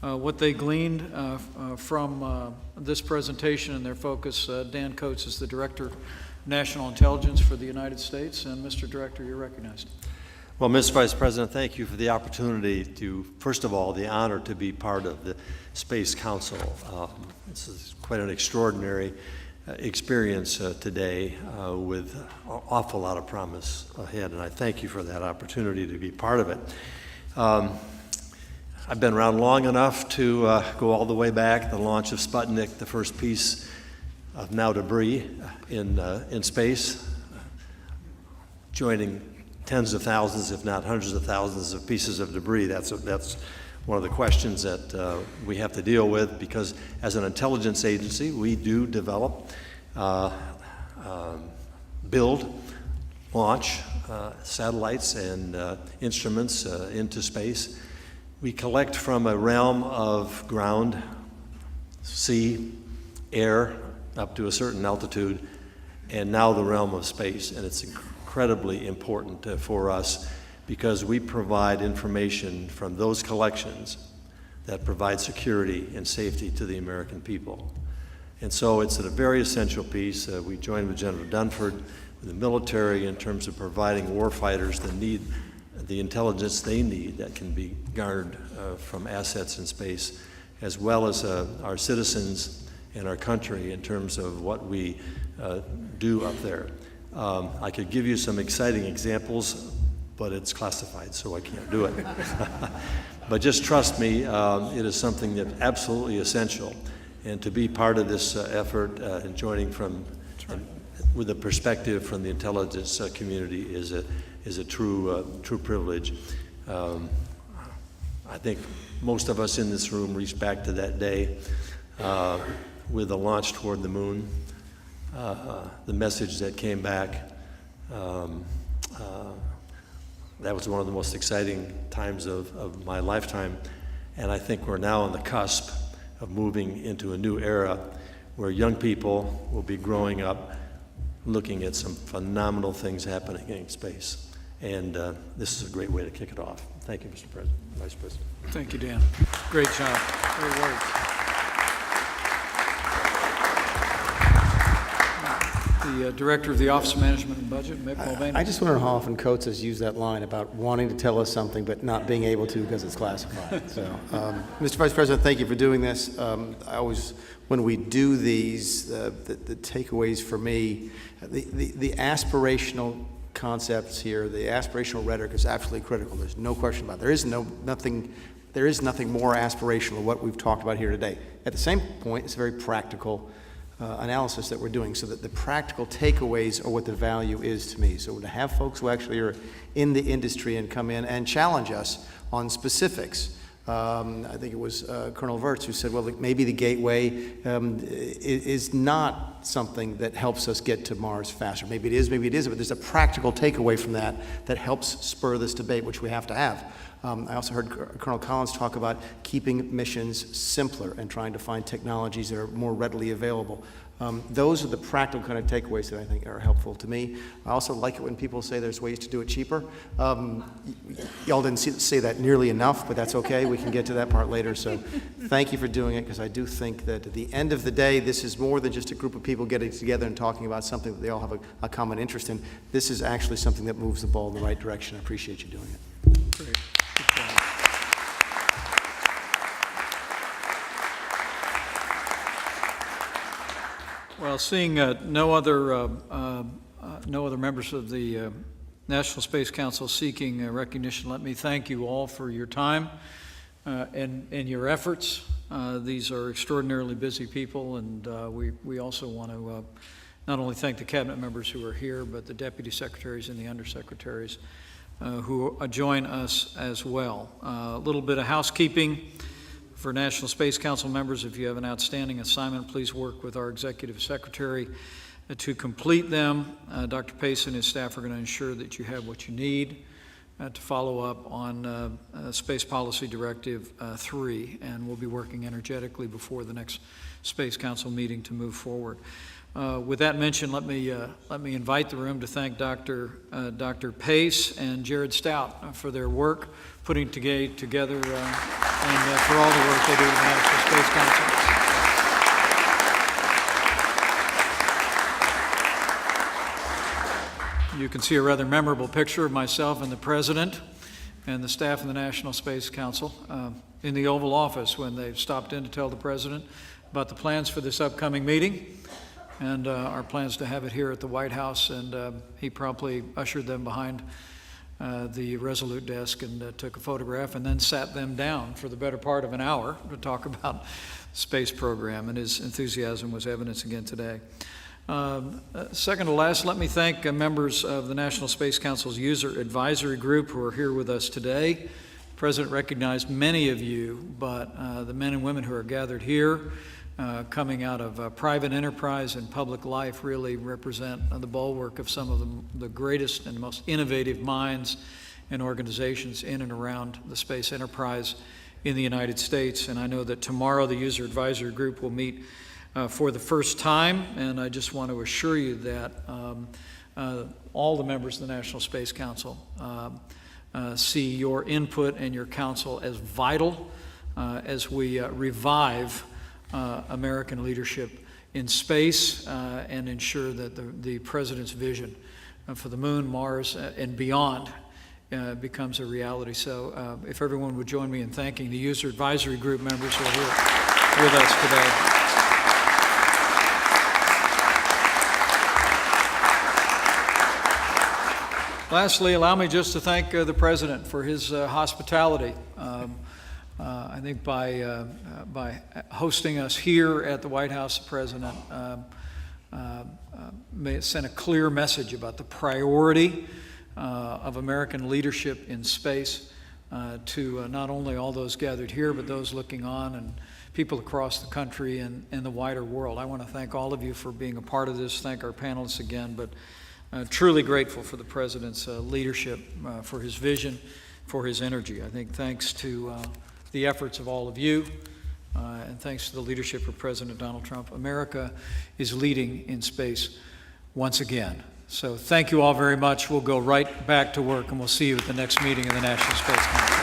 what they gleaned from this presentation and their focus. Dan Coates is the Director of National Intelligence for the United States, and Mr. Director, you're recognized. Well, Mr. Vice President, thank you for the opportunity to, first of all, the honor to be part of the Space Council. This is quite an extraordinary experience today with an awful lot of promise ahead, and I thank you for that opportunity to be part of it. I've been around long enough to go all the way back, the launch of Sputnik, the first piece of now debris in space, joining tens of thousands, if not hundreds of thousands of pieces of debris. That's one of the questions that we have to deal with, because as an intelligence agency, we do develop, build, launch satellites and instruments into space. We collect from a realm of ground, sea, air, up to a certain altitude, and now the realm of space. And it's incredibly important for us, because we provide information from those collections that provide security and safety to the American people. And so it's a very essential piece. We joined with General Dunford, with the military, in terms of providing warfighters the need, the intelligence they need that can be garnered from assets in space, as well as our citizens and our country in terms of what we do up there. I could give you some exciting examples, but it's classified, so I can't do it. But just trust me, it is something that's absolutely essential. And to be part of this effort and joining from, with a perspective from the intelligence community is a true privilege. I think most of us in this room reach back to that day with the launch toward the moon, the message that came back. That was one of the most exciting times of my lifetime, and I think we're now on the cusp of moving into a new era where young people will be growing up looking at some phenomenal things happening in space. And this is a great way to kick it off. Thank you, Mr. President, Vice President. Thank you, Dan. Great job. Great words. The Director of the Office of Management and Budget, Mick Mulvaney. I just wonder how often Coates has used that line about wanting to tell us something but not being able to because it's classified. So, Mr. Vice President, thank you for doing this. I always, when we do these, the takeaways for me, the aspirational concepts here. The aspirational rhetoric is absolutely critical. There's no question about it. There is nothing more aspirational than what we've talked about here today. At the same point, it's a very practical analysis that we're doing, so that the practical takeaways are what the value is to me. So to have folks who actually are in the industry and come in and challenge us on specifics. I think it was Colonel Wirtz who said, well, maybe the gateway is not something that helps us get to Mars faster. Maybe it is, but there's a practical takeaway from that that helps spur this debate, which we have to have. I also heard Colonel Collins talk about keeping missions simpler and trying to find technologies that are more readily available. Those are the practical kind of takeaways that I think are helpful to me. I also like it when people say there's ways to do it cheaper. Y'all didn't say that nearly enough, but that's okay. We can get to that part later. So thank you for doing it, because I do think that at the end of the day, this is more than just a group of people getting together and talking about something that they all have a common interest in. This is actually something that moves the ball in the right direction. I appreciate you doing it. Great. Well, seeing no other members of the National Space Council seeking recognition, let me thank you all for your time and your efforts. These are extraordinarily busy people, and we also want to not only thank the cabinet members who are here, but the deputy secretaries and the undersecretaries who join us as well. A little bit of housekeeping. For National Space Council members, if you have an outstanding assignment, please work with our executive secretary to complete them. Dr. Pace and his staff are going to ensure that you have what you need to follow up on Space Policy Directive-3, and we'll be working energetically before the next Space Council meeting to move forward. With that mentioned, let me invite the room to thank Dr. Pace and Jared Stout for their work putting together and for all the work they do with the National Space Council. You can see a rather memorable picture of myself and the President and the staff of the National Space Council in the Oval Office when they stopped in to tell the President about the plans for this upcoming meeting and our plans to have it here at the White House, and he promptly ushered them behind the Resolute desk and took a photograph and then sat them down for the better part of an hour to talk about the space program, and his enthusiasm was evidence again today. Second to last, let me thank members of the National Space Council's User Advisory Group who are here with us today. The President recognized many of you, but the men and women who are gathered here coming out of private enterprise and public life really represent the bulwark of some of the greatest and most innovative minds and organizations in and around the space enterprise in the United States. And I know that tomorrow the User Advisory Group will meet for the first time, and I just want to assure you that all the members of the National Space Council see your input and your counsel as vital as we revive American leadership in space and ensure that the President's vision for the Moon, Mars, and beyond becomes a reality. So if everyone would join me in thanking the User Advisory Group members who are here with us today. Lastly, allow me just to thank the President for his hospitality. I think by hosting us here at the White House, the President sent a clear message about the priority of American leadership in space to not only all those gathered here, but those looking on and people across the country and the wider world. I want to thank all of you for being a part of this, thank our panelists again, but truly grateful for the President's leadership, for his vision, for his energy. I think thanks to the efforts of all of you, and thanks to the leadership of President Donald Trump, America is leading in space once again. So thank you all very much. We'll go right back to work, and we'll see you at the next meeting of the National Space Council.